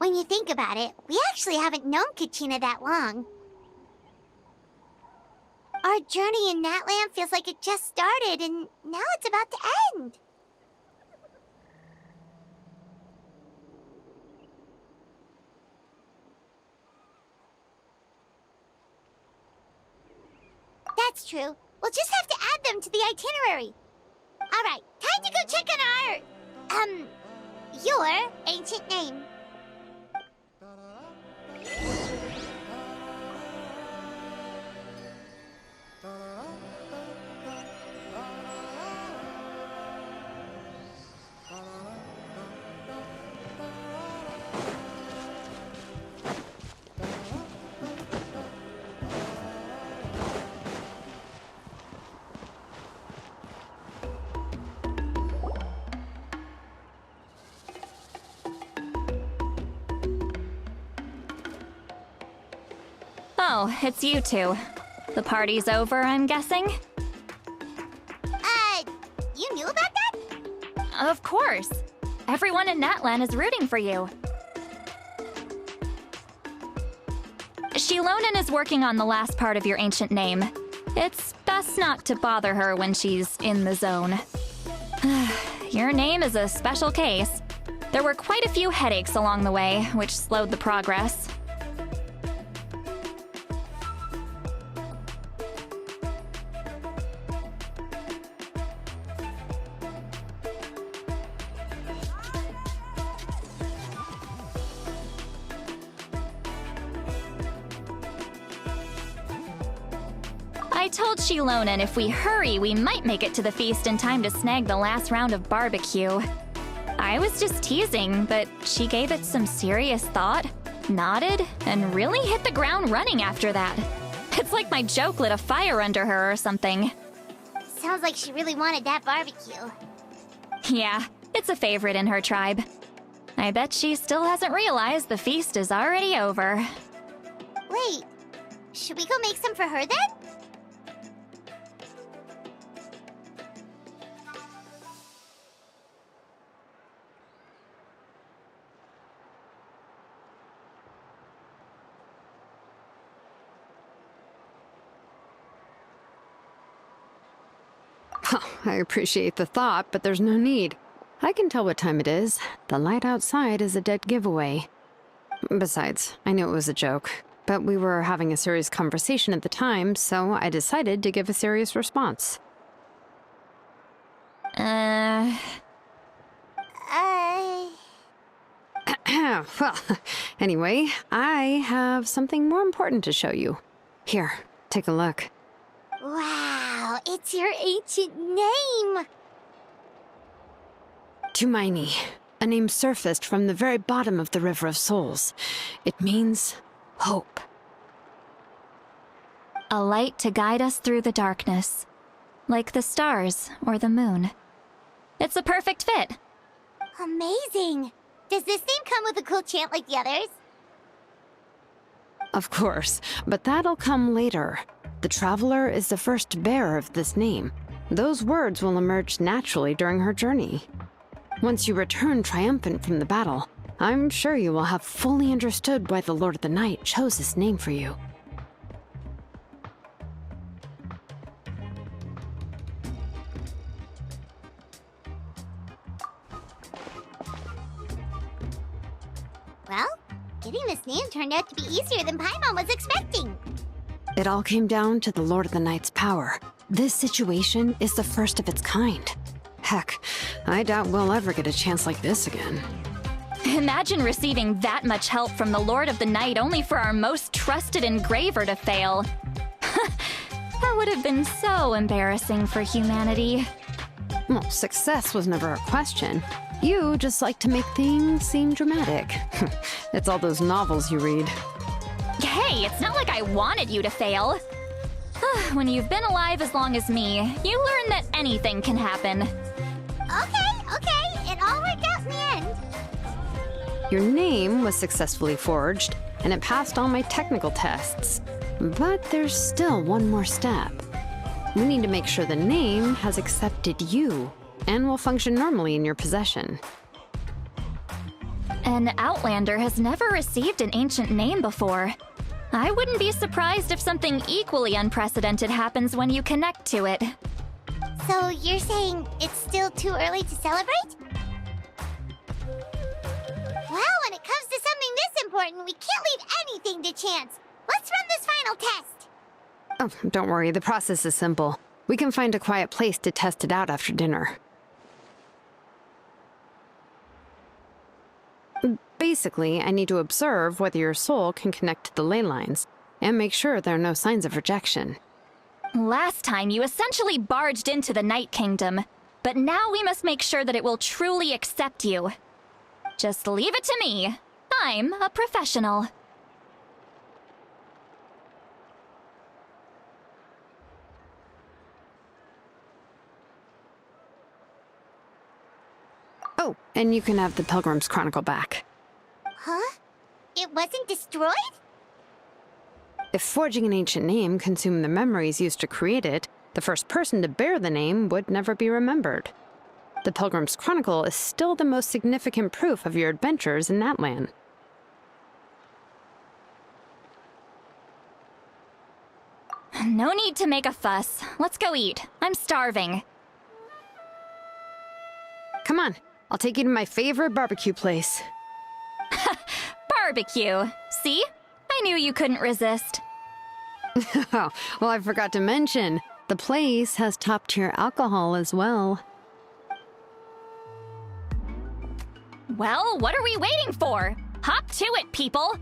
When you think about it, we actually haven't known Kachina that long. Our journey in Natland feels like it just started, and now it's about to end. That's true. We'll just have to add them to the itinerary. Alright, time to go check on your ancient name.
Oh, it's you two. The party's over, I'm guessing?
You knew about that?
Of course. Everyone in Natlan is rooting for you. Shilonen is working on the last part of your ancient name. It's best not to bother her when she's in the zone. Your name is a special case. There were quite a few headaches along the way, which slowed the progress. I told Shilonen if we hurry, we might make it to the feast in time to snag the last round of barbecue. I was just teasing, but she gave it some serious thought, nodded, and really hit the ground running after that. It's like my joke lit a fire under her or something.
Sounds like she really wanted that barbecue.
Yeah, it's a favorite in her tribe. I bet she still hasn't realized the feast is already over.
Wait, should we go make some for her then?
I appreciate the thought, but there's no need. I can tell what time it is. The light outside is a dead giveaway. Besides, I knew it was a joke, but we were having a serious conversation at the time, so I decided to give a serious response.
Well,
Anyway, I have something more important to show you. Here, take a look.
wow, it's your ancient name!
Tumaini, a name surfaced from the very bottom of the River of Souls. It means hope.
A light to guide us through the darkness, like the stars or the moon. It's a perfect fit.
Amazing! Does this name come with a cool chant like the others?
Of course, but that'll come later. The Traveler is the first bearer of this name. Those words will emerge naturally during her journey. Once you return triumphant from the battle, I'm sure you will have fully understood why the Lord of the Night chose this name for you.
Well, getting this name turned out to be easier than Paimon was expecting.
It all came down to the Lord of the Night's power. This situation is the first of its kind. Heck, I doubt we'll ever get a chance like this again.
Imagine receiving that much help from the Lord of the Night only for our most trusted engraver to fail. That would have been so embarrassing for humanity.
Well, success was never a question. You just like to make things seem dramatic. It's all those novels you read.
Hey, it's not like I wanted you to fail. When you've been alive as long as me, you learn that anything can happen.
Okay, it all worked out in the end.
Your name was successfully forged, and it passed all my technical tests. But there's still one more step. We need to make sure the name has accepted you, and will function normally in your possession.
An Outlander has never received an ancient name before. I wouldn't be surprised if something equally unprecedented happens when you connect to it.
So you're saying it's still too early to celebrate? Well, when it comes to something this important, we can't leave anything to chance. Let's run this final test.
Oh, don't worry, the process is simple. We can find a quiet place to test it out after dinner. Basically, I need to observe whether your soul can connect to the ley lines, and make sure there are no signs of rejection.
Last time, you essentially barged into the Night Kingdom, but now we must make sure that it will truly accept you. Just leave it to me. I'm a professional.
Oh, and you can have the Pilgrim's Chronicle back.
Huh? It wasn't destroyed?
If forging an ancient name consumed the memories used to create it, the first person to bear the name would never be remembered. The Pilgrim's Chronicle is still the most significant proof of your adventures in that land.
No need to make a fuss. Let's go eat. I'm starving.
Come on, I'll take you to my favorite barbecue place.
Barbecue. See? I knew you couldn't resist.
Oh, well, I forgot to mention, the place has top-tier alcohol as well.
Well, what are we waiting for? Hop to it, people!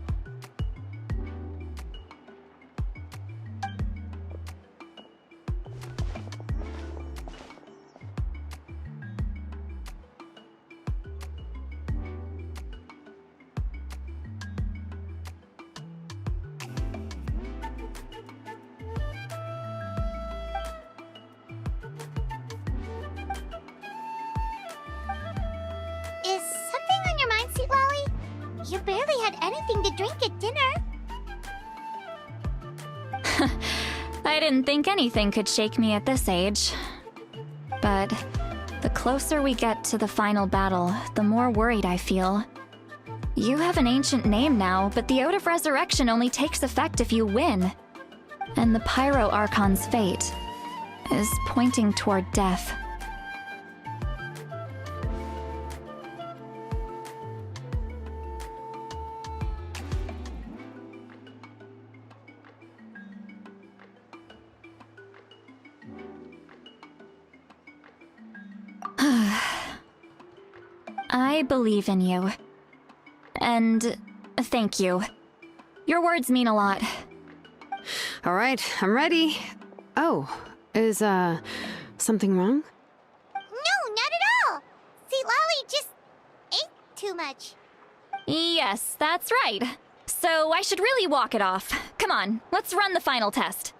Is something on your mind, Sweet Lolly? You barely had anything to drink at dinner.
I didn't think anything could shake me at this age. But the closer we get to the final battle, the more worried I feel. You have an ancient name now, but the Ode of Resurrection only takes effect if you win. And the Pyro Archon's fate is pointing toward death. I believe in you. And thank you. Your words mean a lot.
All right, I'm ready. Oh, is, something wrong?
No, not at all. Sweet Lolly just ate too much.
Yes, that's right. So I should really walk it off. Come on, let's run the final test.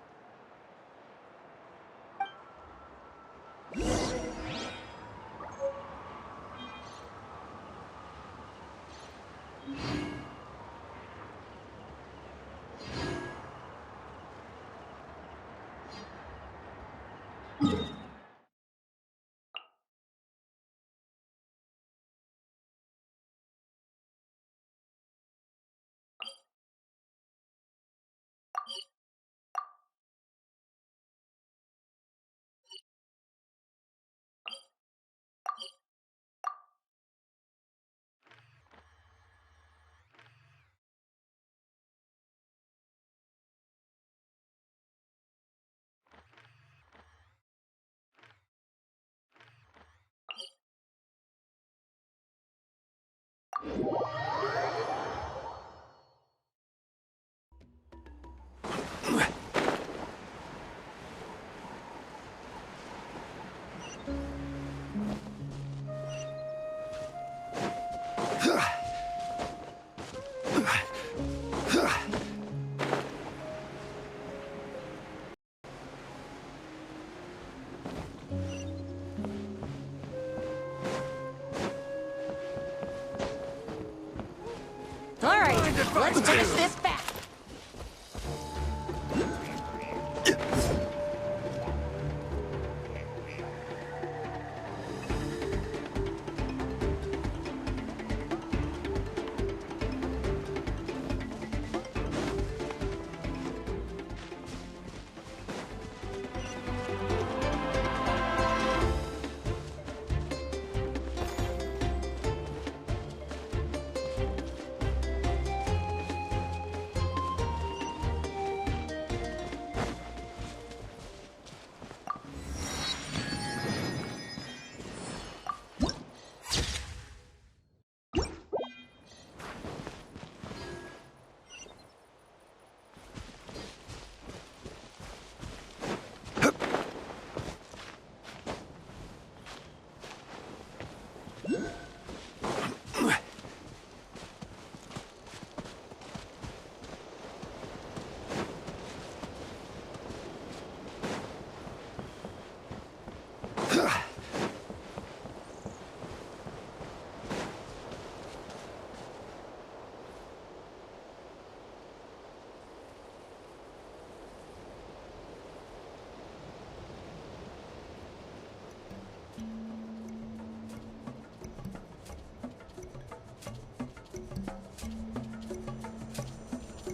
Let's finish this back.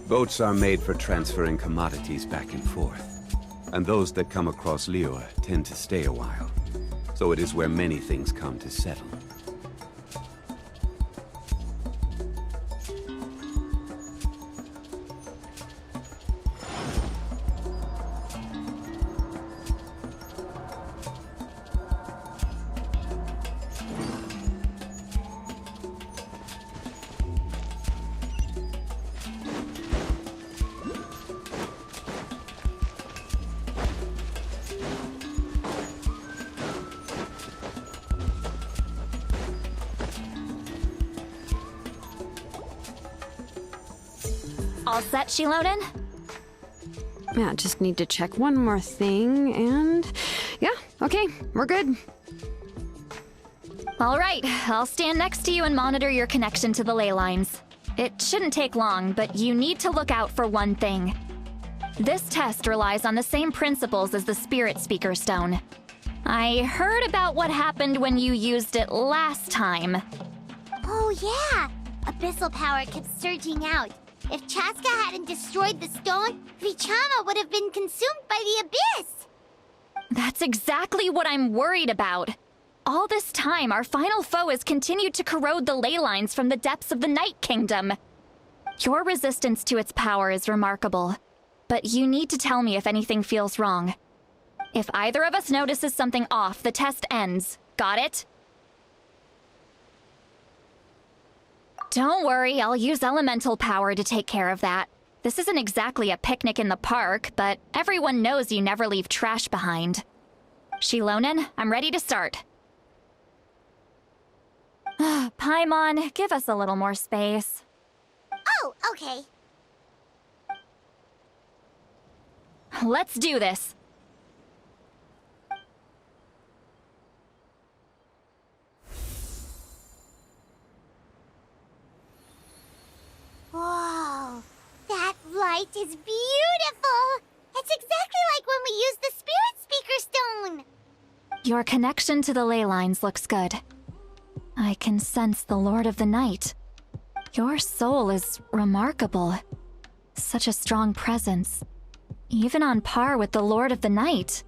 Boats are made for transferring commodities back and forth. And those that come across Liyue tend to stay a while. So it is where many things come to settle.
All set, Shilonen?
Yeah, just need to check one more thing, and yeah, okay, we're good.
All right, I'll stand next to you and monitor your connection to the ley lines. It shouldn't take long, but you need to look out for one thing. This test relies on the same principles as the Spirit Speaker Stone. I heard about what happened when you used it last time.
Oh yeah! Abyssal power kept surging out. If Chaska hadn't destroyed the stone, Vichama would have been consumed by the abyss!
That's exactly what I'm worried about. All this time, our final foe has continued to corrode the ley lines from the depths of the Night Kingdom. Your resistance to its power is remarkable, but you need to tell me if anything feels wrong. If either of us notices something off, the test ends. Got it? Don't worry, I'll use elemental power to take care of that. This isn't exactly a picnic in the park, but everyone knows you never leave trash behind. Shilonen, I'm ready to start. Paimon, give us a little more space.
Oh, okay.
Let's do this.
Whoa, that light is beautiful! It's exactly like when we used the Spirit Speaker Stone!
Your connection to the ley lines looks good. I can sense the Lord of the Night. Your soul is remarkable. Such a strong presence. Even on par with the Lord of the Night.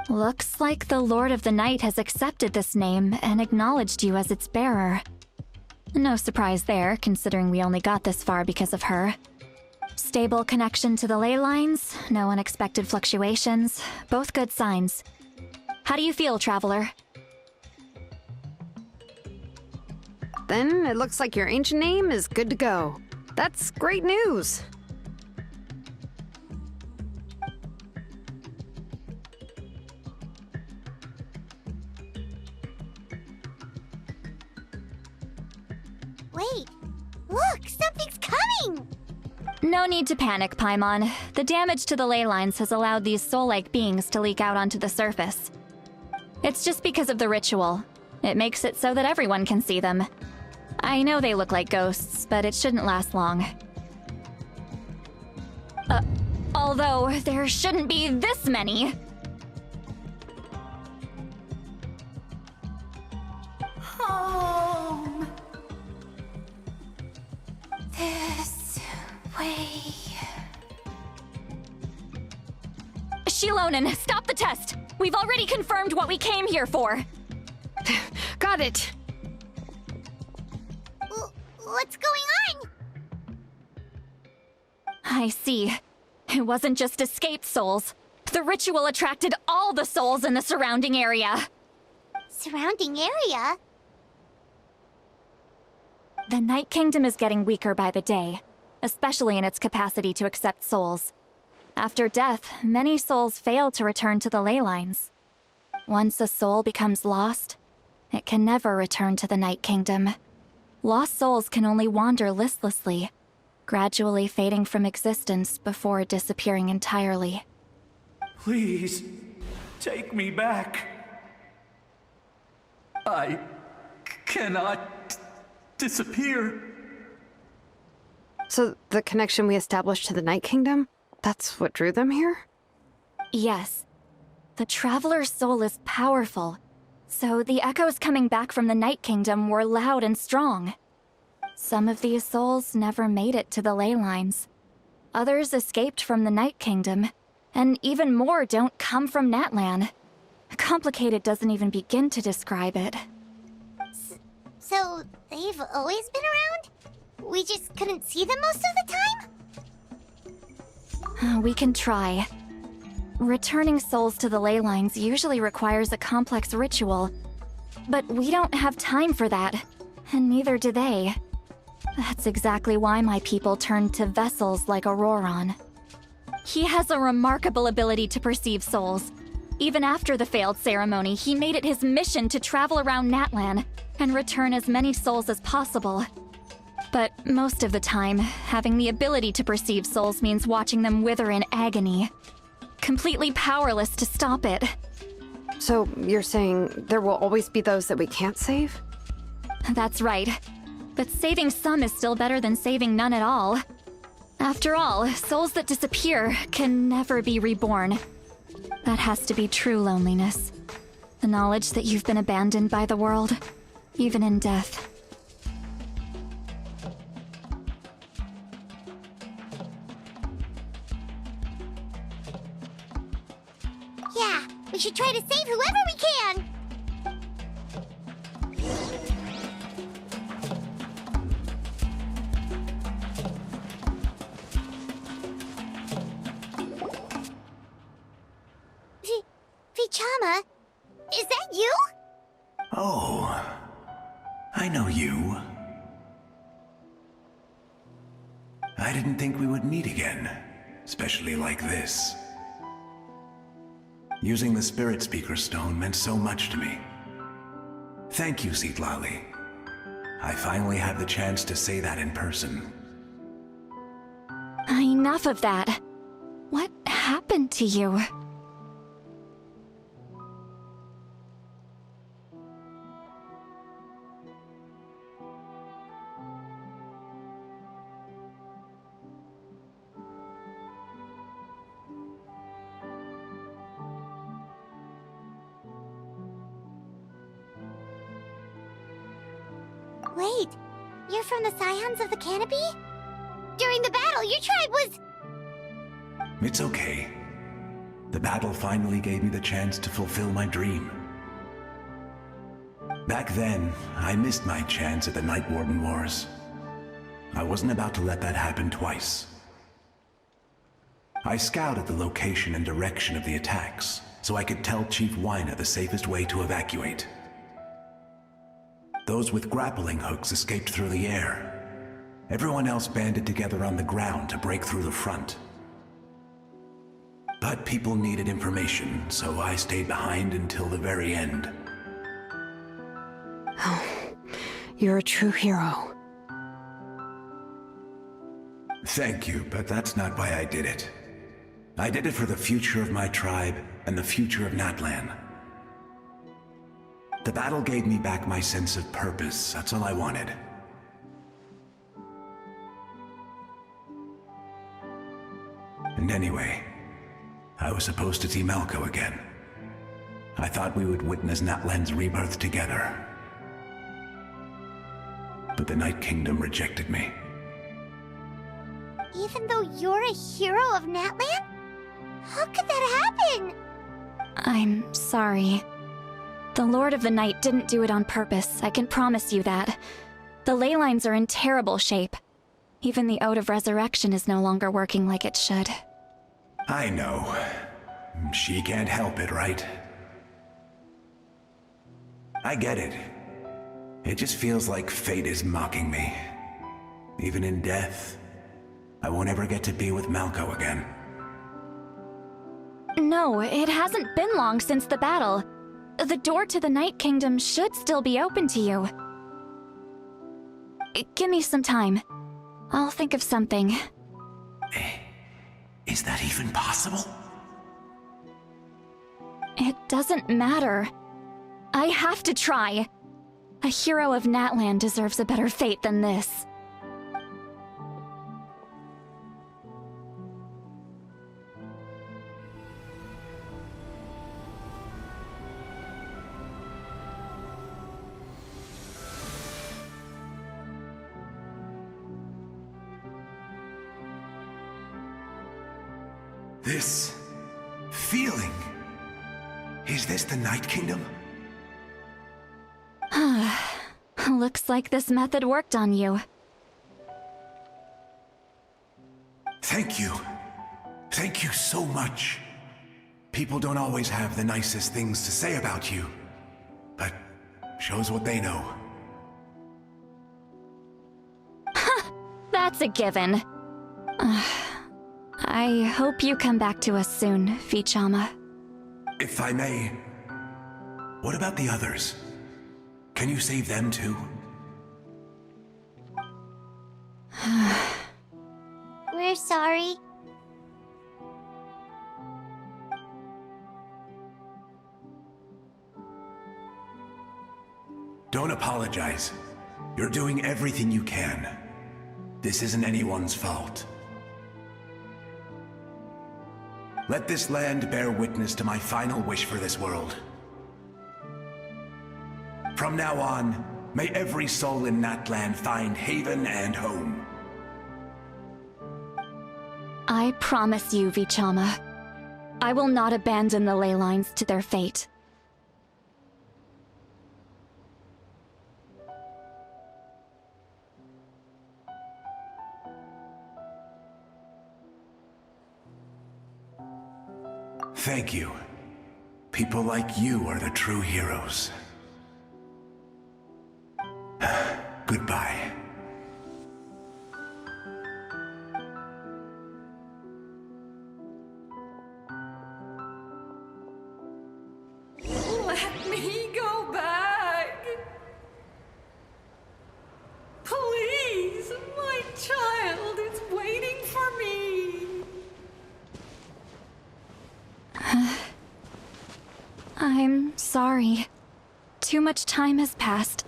Looks like the Lord of the Night has accepted this name and acknowledged you as its bearer. No surprise there, considering we only got this far because of her. Stable connection to the ley lines, no unexpected fluctuations, both good signs. How do you feel, Traveler?
Then it looks like your ancient name is good to go. That's great news.
Wait, look, something's coming!
No need to panic, Paimon. The damage to the ley lines has allowed these soul-like beings to leak out onto the surface. It's just because of the ritual. It makes it so that everyone can see them. I know they look like ghosts, but it shouldn't last long. Although, there shouldn't be this many!
Home. This way.
Shilonen, stop the test! We've already confirmed what we came here for!
Got it!
What's going on?
I see. It wasn't just escaped souls. The ritual attracted all the souls in the surrounding area.
Surrounding area?
The Night Kingdom is getting weaker by the day, especially in its capacity to accept souls. After death, many souls fail to return to the ley lines. Once a soul becomes lost, it can never return to the Night Kingdom. Lost souls can only wander listlessly, gradually fading from existence before disappearing entirely.
Please, take me back. I cannot disappear.
So the connection we established to the Night Kingdom, that's what drew them here?
Yes. The Traveler's soul is powerful, so the echoes coming back from the Night Kingdom were loud and strong. Some of these souls never made it to the ley lines. Others escaped from the Night Kingdom, and even more don't come from Natlan. Complicated doesn't even begin to describe it.
So, they've always been around? We just couldn't see them most of the time?
We can try. Returning souls to the ley lines usually requires a complex ritual, but we don't have time for that, and neither do they. That's exactly why my people turned to vessels like Auroron. He has a remarkable ability to perceive souls. Even after the failed ceremony, he made it his mission to travel around Natlan and return as many souls as possible. But most of the time, having the ability to perceive souls means watching them wither in agony. Completely powerless to stop it.
So you're saying there will always be those that we can't save?
That's right. But saving some is still better than saving none at all. After all, souls that disappear can never be reborn. That has to be true loneliness. The knowledge that you've been abandoned by the world, even in death.
Yeah, we should try to save whoever we can! Vichama, is that you?
Oh, I know you. I didn't think we would meet again, especially like this. Using the Spirit Speaker Stone meant so much to me. Thank you, Citlali. I finally had the chance to say that in person.
Enough of that. What happened to you?
Wait, you're from the Scions of the Canopy? During the battle, your tribe was...
It's okay. The battle finally gave me the chance to fulfill my dream. Back then, I missed my chance at the Night Warden Wars. I wasn't about to let that happen twice. I scouted the location and direction of the attacks, so I could tell Chief Wyna the safest way to evacuate. Those with grappling hooks escaped through the air. Everyone else banded together on the ground to break through the front. But people needed information, so I stayed behind until the very end.
Oh, you're a true hero.
Thank you, but that's not why I did it. I did it for the future of my tribe and the future of Natlan. The battle gave me back my sense of purpose, that's all I wanted. And anyway, I was supposed to see Malco again. I thought we would witness Natlan's rebirth together. But the Night Kingdom rejected me.
Even though you're a hero of Natlan? How could that happen?
I'm sorry. The Lord of the Night didn't do it on purpose, I can promise you that. The ley lines are in terrible shape. Even the Ode of Resurrection is no longer working like it should.
I know. She can't help it, right? I get it. It just feels like fate is mocking me. Even in death, I won't ever get to be with Malco again.
No, it hasn't been long since the battle. The door to the Night Kingdom should still be open to you. Give me some time. I'll think of something.
Is that even possible?
It doesn't matter. I have to try. A hero of Natlan deserves a better fate than this.
This feeling. Is this the Night Kingdom?
Looks like this method worked on you.
Thank you. Thank you so much. People don't always have the nicest things to say about you, but shows what they know.
That's a given. I hope you come back to us soon, Vichama.
If I may, what about the others? Can you save them too?
We're sorry.
Don't apologize. You're doing everything you can. This isn't anyone's fault. Let this land bear witness to my final wish for this world. From now on, may every soul in Natland find haven and home.
I promise you, Vichama. I will not abandon the ley lines to their fate.
Thank you. People like you are the true heroes. Goodbye.
Let me go back. Please, my child is waiting for me.
I'm sorry. Too much time has passed.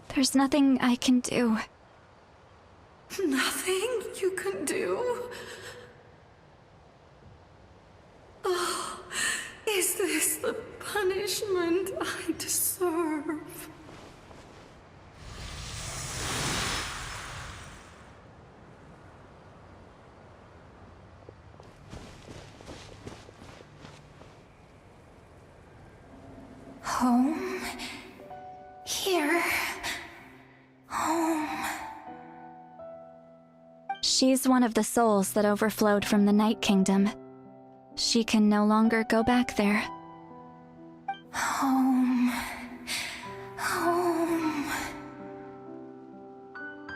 There's nothing I can do.
Nothing you can do? Oh, is this the punishment I deserve? Home? Here? Home?
She's one of the souls that overflowed from the Night Kingdom. She can no longer go back there.
Home. Home.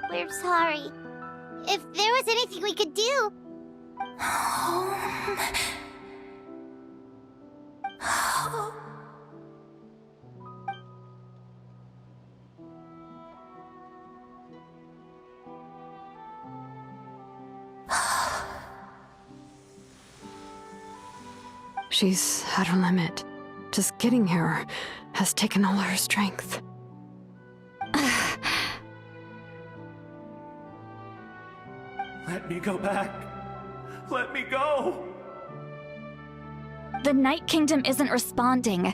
We're sorry. If there was anything we could do...
Home. Home.
She's at her limit. Just getting here has taken all her strength.
Let me go back. Let me go.
The Night Kingdom isn't responding.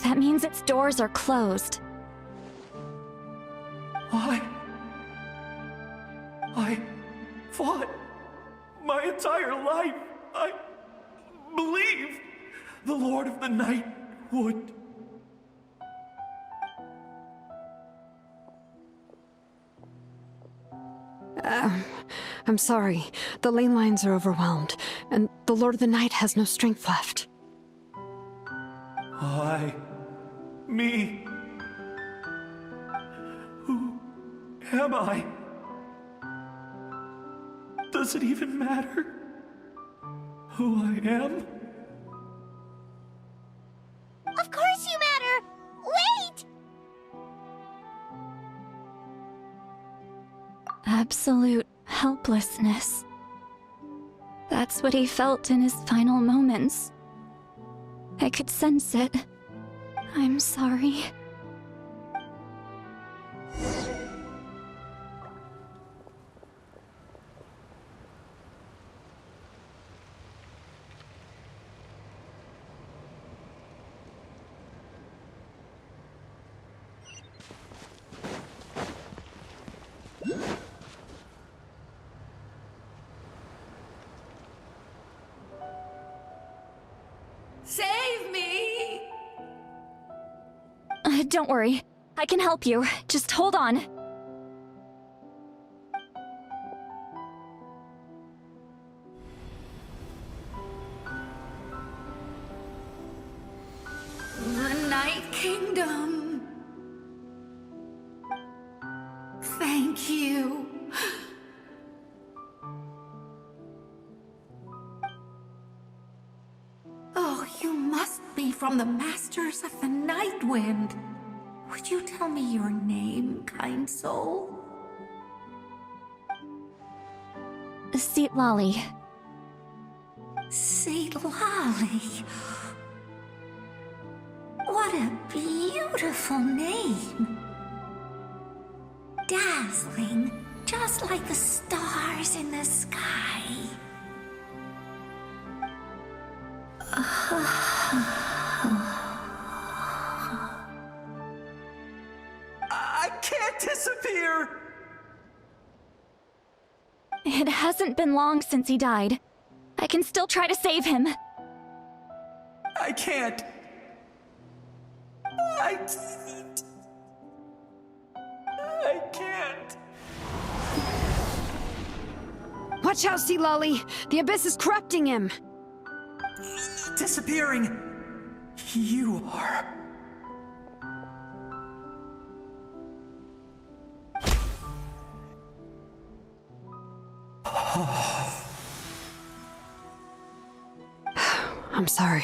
That means its doors are closed.
I fought my entire life. I believed the Lord of the Night would.
I'm sorry. The ley lines are overwhelmed, and the Lord of the Night has no strength left.
Me. Who am I? Does it even matter who I am?
Of course you matter! Wait!
Absolute helplessness. That's what he felt in his final moments. I could sense it. I'm sorry. Don't worry. I can help you. Just hold on.
The Night Kingdom. Thank you. Oh, you must be from the Masters of the Night Wind. Would you tell me your name, kind soul?
Lolly.
Lolly. What a beautiful name. Dazzling, just like the stars in the sky.
I can't disappear!
It hasn't been long since he died. I can still try to save him.
I can't. I can't. I can't.
Watch out, Sea Lolly! The Abyss is corrupting him!
Disappearing. You are.
I'm sorry.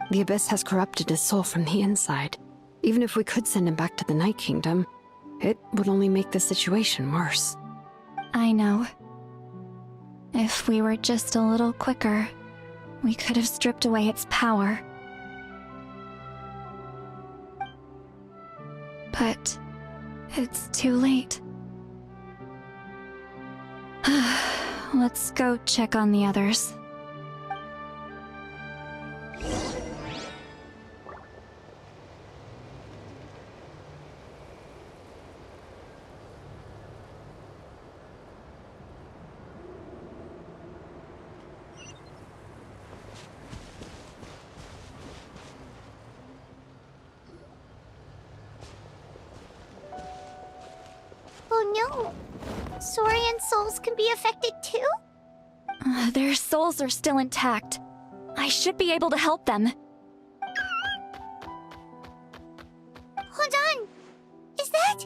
The Abyss has corrupted his soul from the inside. Even if we could send him back to the Night Kingdom, it would only make the situation worse.
I know. If we were just a little quicker, we could have stripped away its power. But it's too late. Let's go check on the others.
Oh no! Saurian souls can be affected too?
Their souls are still intact. I should be able to help them.
Hold on! Is that...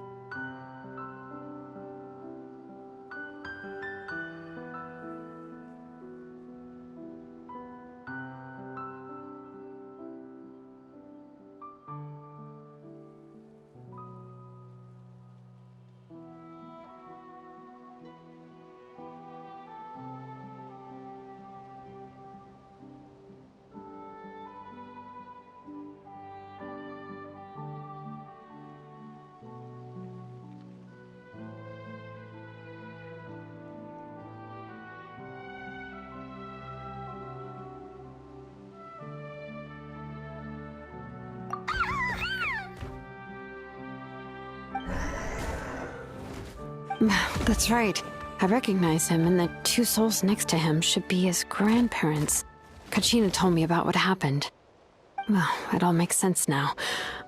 That's right. I recognize him, and the two souls next to him should be his grandparents. Kachina told me about what happened. Well, it all makes sense now.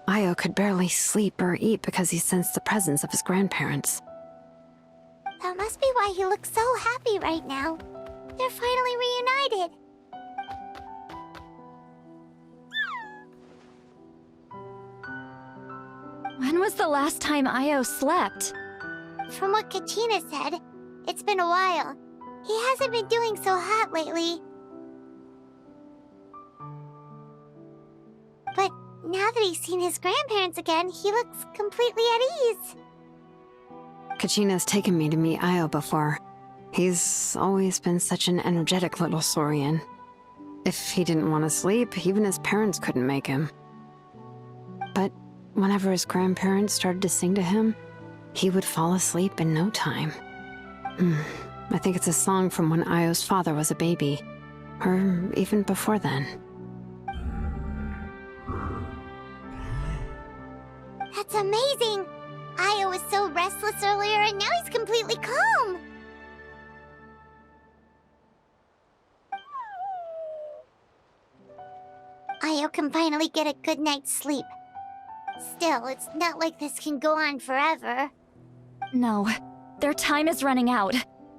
Io could barely sleep or eat because he sensed the presence of his grandparents.
That must be why he looks so happy right now. They're finally reunited.
When was the last time Io slept?
From what Kachina said, it's been a while. He hasn't been doing so hot lately. But now that he's seen his grandparents again, he looks completely at ease.
Kachina's taken me to meet Io before. He's always been such an energetic little Saurian. If he didn't want to sleep, even his parents couldn't make him. But whenever his grandparents started to sing to him, he would fall asleep in no time. I think it's a song from when Io's father was a baby, or even before then.
That's amazing! Io was so restless earlier and now he's completely calm! Io can finally get a good night's sleep. Still, it's not like this can go on forever.
No, their time is running out.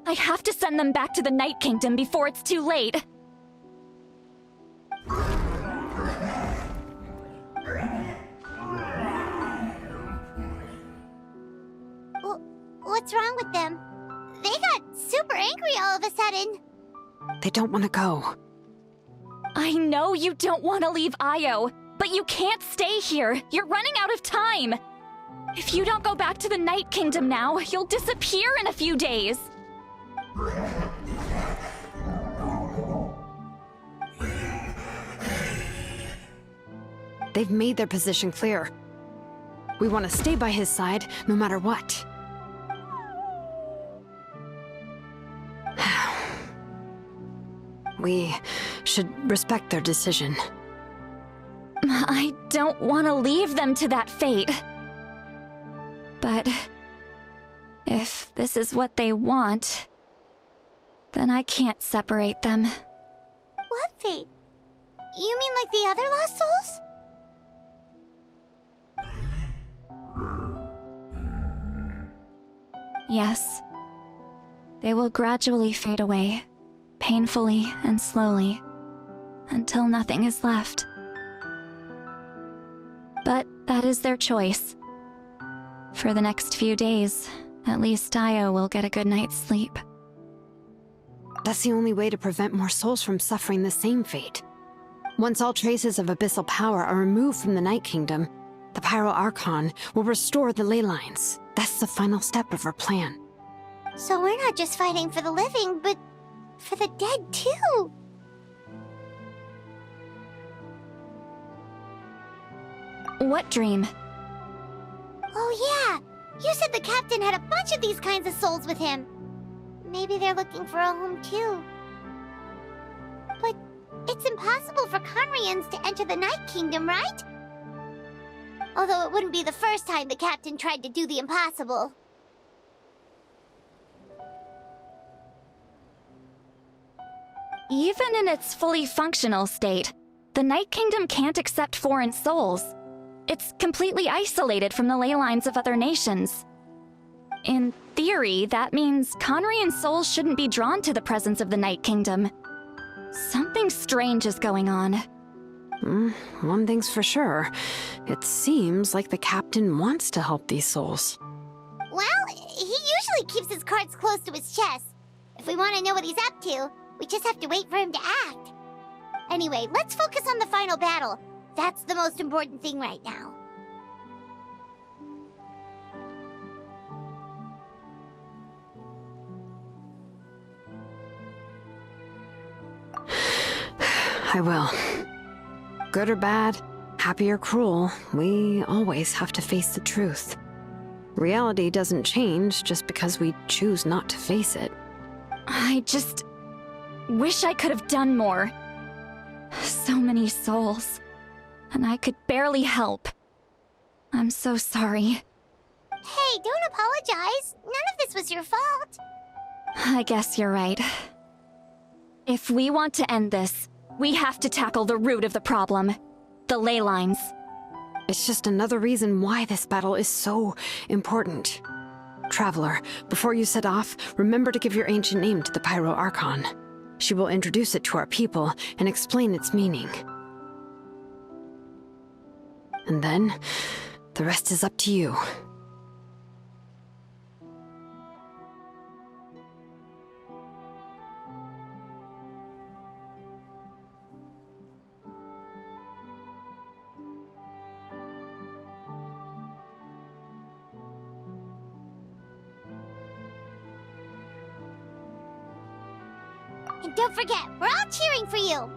I have to send them back to the Night Kingdom before it's too late.
What's wrong with them? They got super angry all of a sudden.
They don't want to go.
I know you don't want to leave Io, but you can't stay here. You're running out of time. If you don't go back to the Night Kingdom now, you'll disappear in a few days.
They've made their position clear. We want to stay by his side, no matter what. We should respect their decision.
I don't want to leave them to that fate. But if this is what they want, then I can't separate them.
What fate? You mean like the other lost souls?
Yes. They will gradually fade away, painfully and slowly, until nothing is left. But that is their choice. For the next few days, at least Io will get a good night's sleep.
That's the only way to prevent more souls from suffering the same fate. Once all traces of abyssal power are removed from the Night Kingdom, the Pyro Archon will restore the ley lines. That's the final step of our plan.
So we're not just fighting for the living, but for the dead too.
What dream?
Oh yeah, you said the captain had a bunch of these kinds of souls with him. Maybe they're looking for a home too. But it's impossible for Conrians to enter the Night Kingdom, right? Although it wouldn't be the first time the captain tried to do the impossible.
Even in its fully functional state, the Night Kingdom can't accept foreign souls. It's completely isolated from the ley lines of other nations. In theory, that means Conrian souls shouldn't be drawn to the presence of the Night Kingdom. Something strange is going on.
One thing's for sure. It seems like the captain wants to help these souls.
Well, he usually keeps his cards close to his chest. If we want to know what he's up to, we just have to wait for him to act. Anyway, let's focus on the final battle. That's the most important thing right now.
I will. Good or bad, happy or cruel, we always have to face the truth. Reality doesn't change just because we choose not to face it.
I just wish I could have done more. So many souls, and I could barely help. I'm so sorry.
Hey, don't apologize. None of this was your fault.
I guess you're right. If we want to end this, we have to tackle the root of the problem. The ley lines.
It's just another reason why this battle is so important. Traveler, before you set off, remember to give your ancient name to the Pyro Archon. She will introduce it to our people and explain its meaning. And then, the rest is up to you.
And don't forget, we're all cheering for you!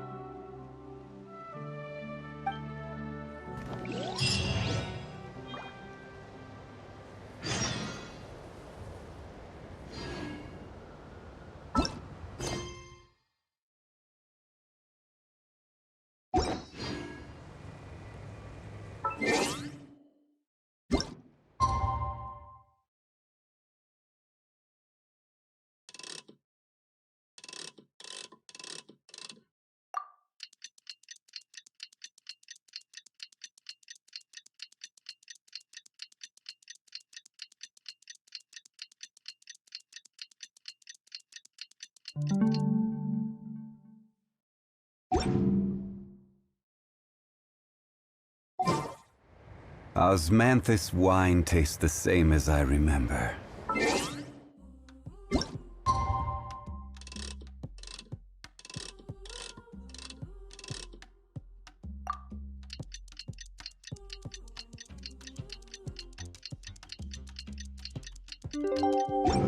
Osmanthus wine tastes the same as I remember.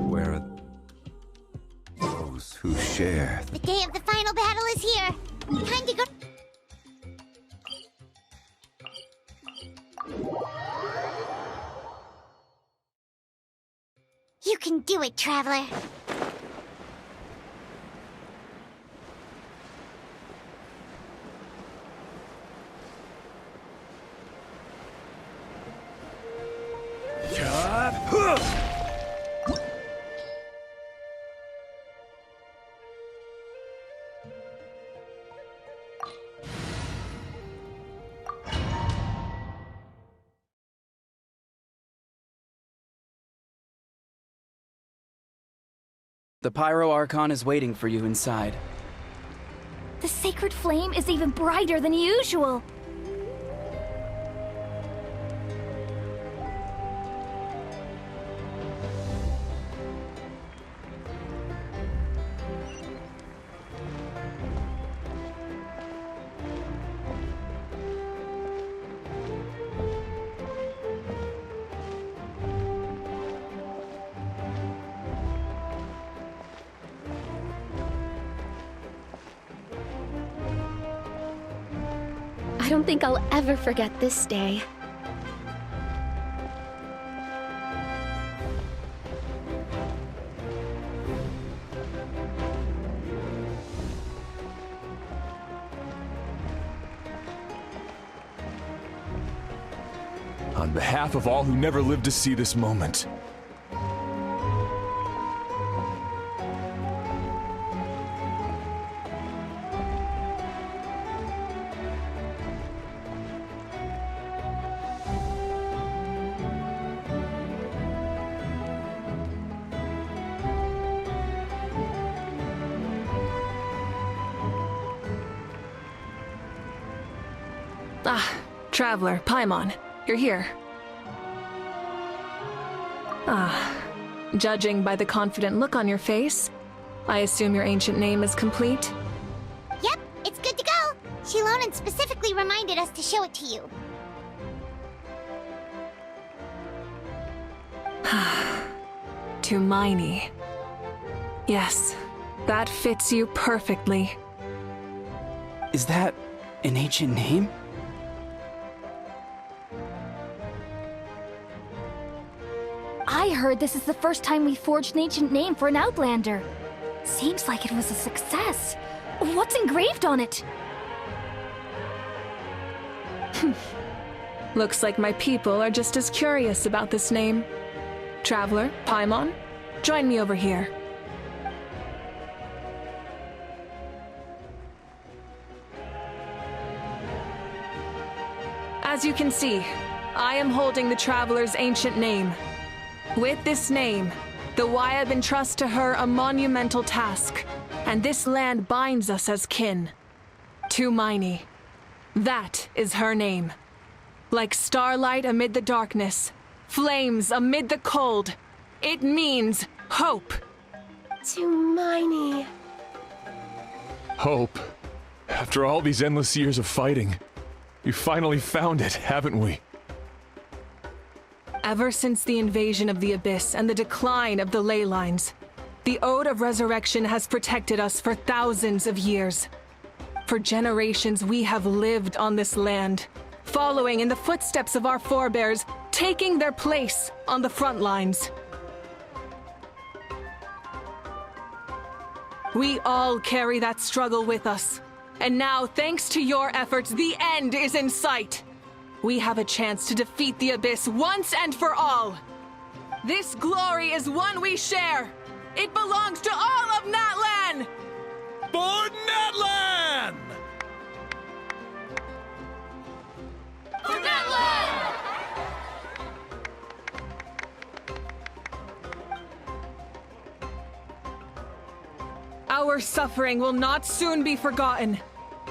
Where are those who share?
The day of the final battle is here. Time to go. You can do it, Traveler.
The Pyro Archon is waiting for you inside.
The sacred flame is even brighter than usual. I don't think I'll ever forget this day.
On behalf of all who never lived to see this moment,
Traveler, Paimon, you're here. Judging by the confident look on your face, I assume your ancient name is complete?
Yep, it's good to go. Shilonan specifically reminded us to show it to you.
Tumaini. Yes, that fits you perfectly.
Is that an ancient name?
I heard this is the first time we forged an ancient name for an Outlander. Seems like it was a success. What's engraved on it?
Looks like my people are just as curious about this name. Traveler, Paimon, join me over here. As you can see, I am holding the Traveler's ancient name. With this name, the Wyab entrusts to her a monumental task, and this land binds us as kin. Tumaini. That is her name. Like starlight amid the darkness, flames amid the cold, it means hope.
Tumaini.
hope. After all these endless years of fighting, we finally found it, haven't we?
Ever since the invasion of the Abyss and the decline of the ley lines, the Ode of Resurrection has protected us for thousands of years. For generations, we have lived on this land, following in the footsteps of our forebears, taking their place on the front lines. We all carry that struggle with us. And now, thanks to your efforts, the end is in sight. We have a chance to defeat the Abyss once and for all. This glory is one we share. It belongs to all of Natlan!
For Natlan!
For Natlan! Our suffering will not soon be forgotten.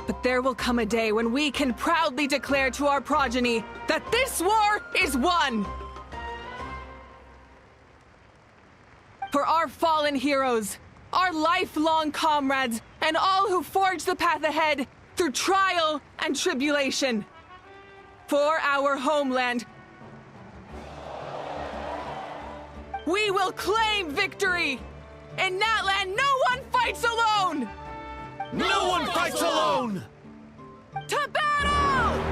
But there will come a day when we can proudly declare to our progeny that this war is won! For our fallen heroes, our lifelong comrades, and all who forge the path ahead through trial and tribulation. For our homeland, we will claim victory! In that land, no one fights alone!
No one fights alone!
To battle!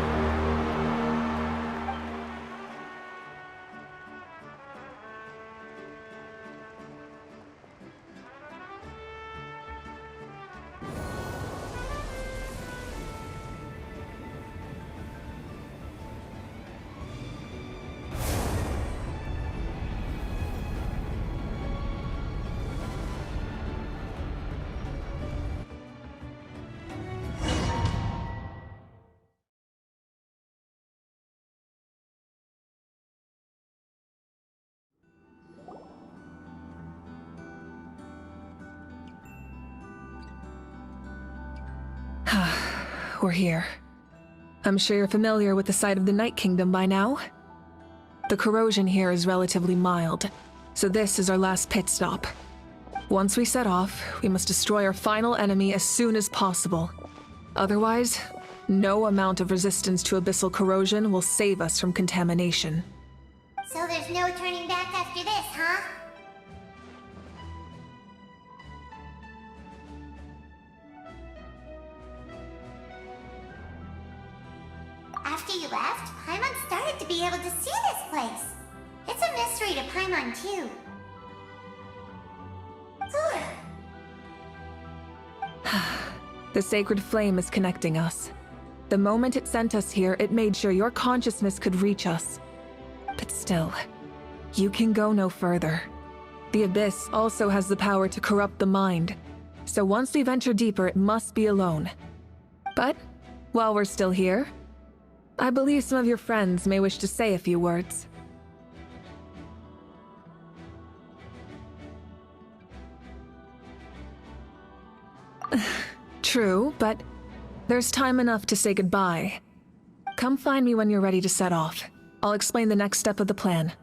We're here. I'm sure you're familiar with the site of the Night Kingdom by now. The corrosion here is relatively mild, so this is our last pit stop. Once we set off, we must destroy our final enemy as soon as possible. Otherwise, no amount of resistance to abyssal corrosion will save us from contamination.
So there's no turning back after this, huh? After you left, Paimon started to be able to see this place. It's a mystery to Paimon, too.
The sacred flame is connecting us. The moment it sent us here, it made sure your consciousness could reach us. But still, you can go no further. The Abyss also has the power to corrupt the mind, so once we venture deeper, it must be alone. But, while we're still here, I believe some of your friends may wish to say a few words. True, but there's time enough to say goodbye. Come find me when you're ready to set off. I'll explain the next step of the plan.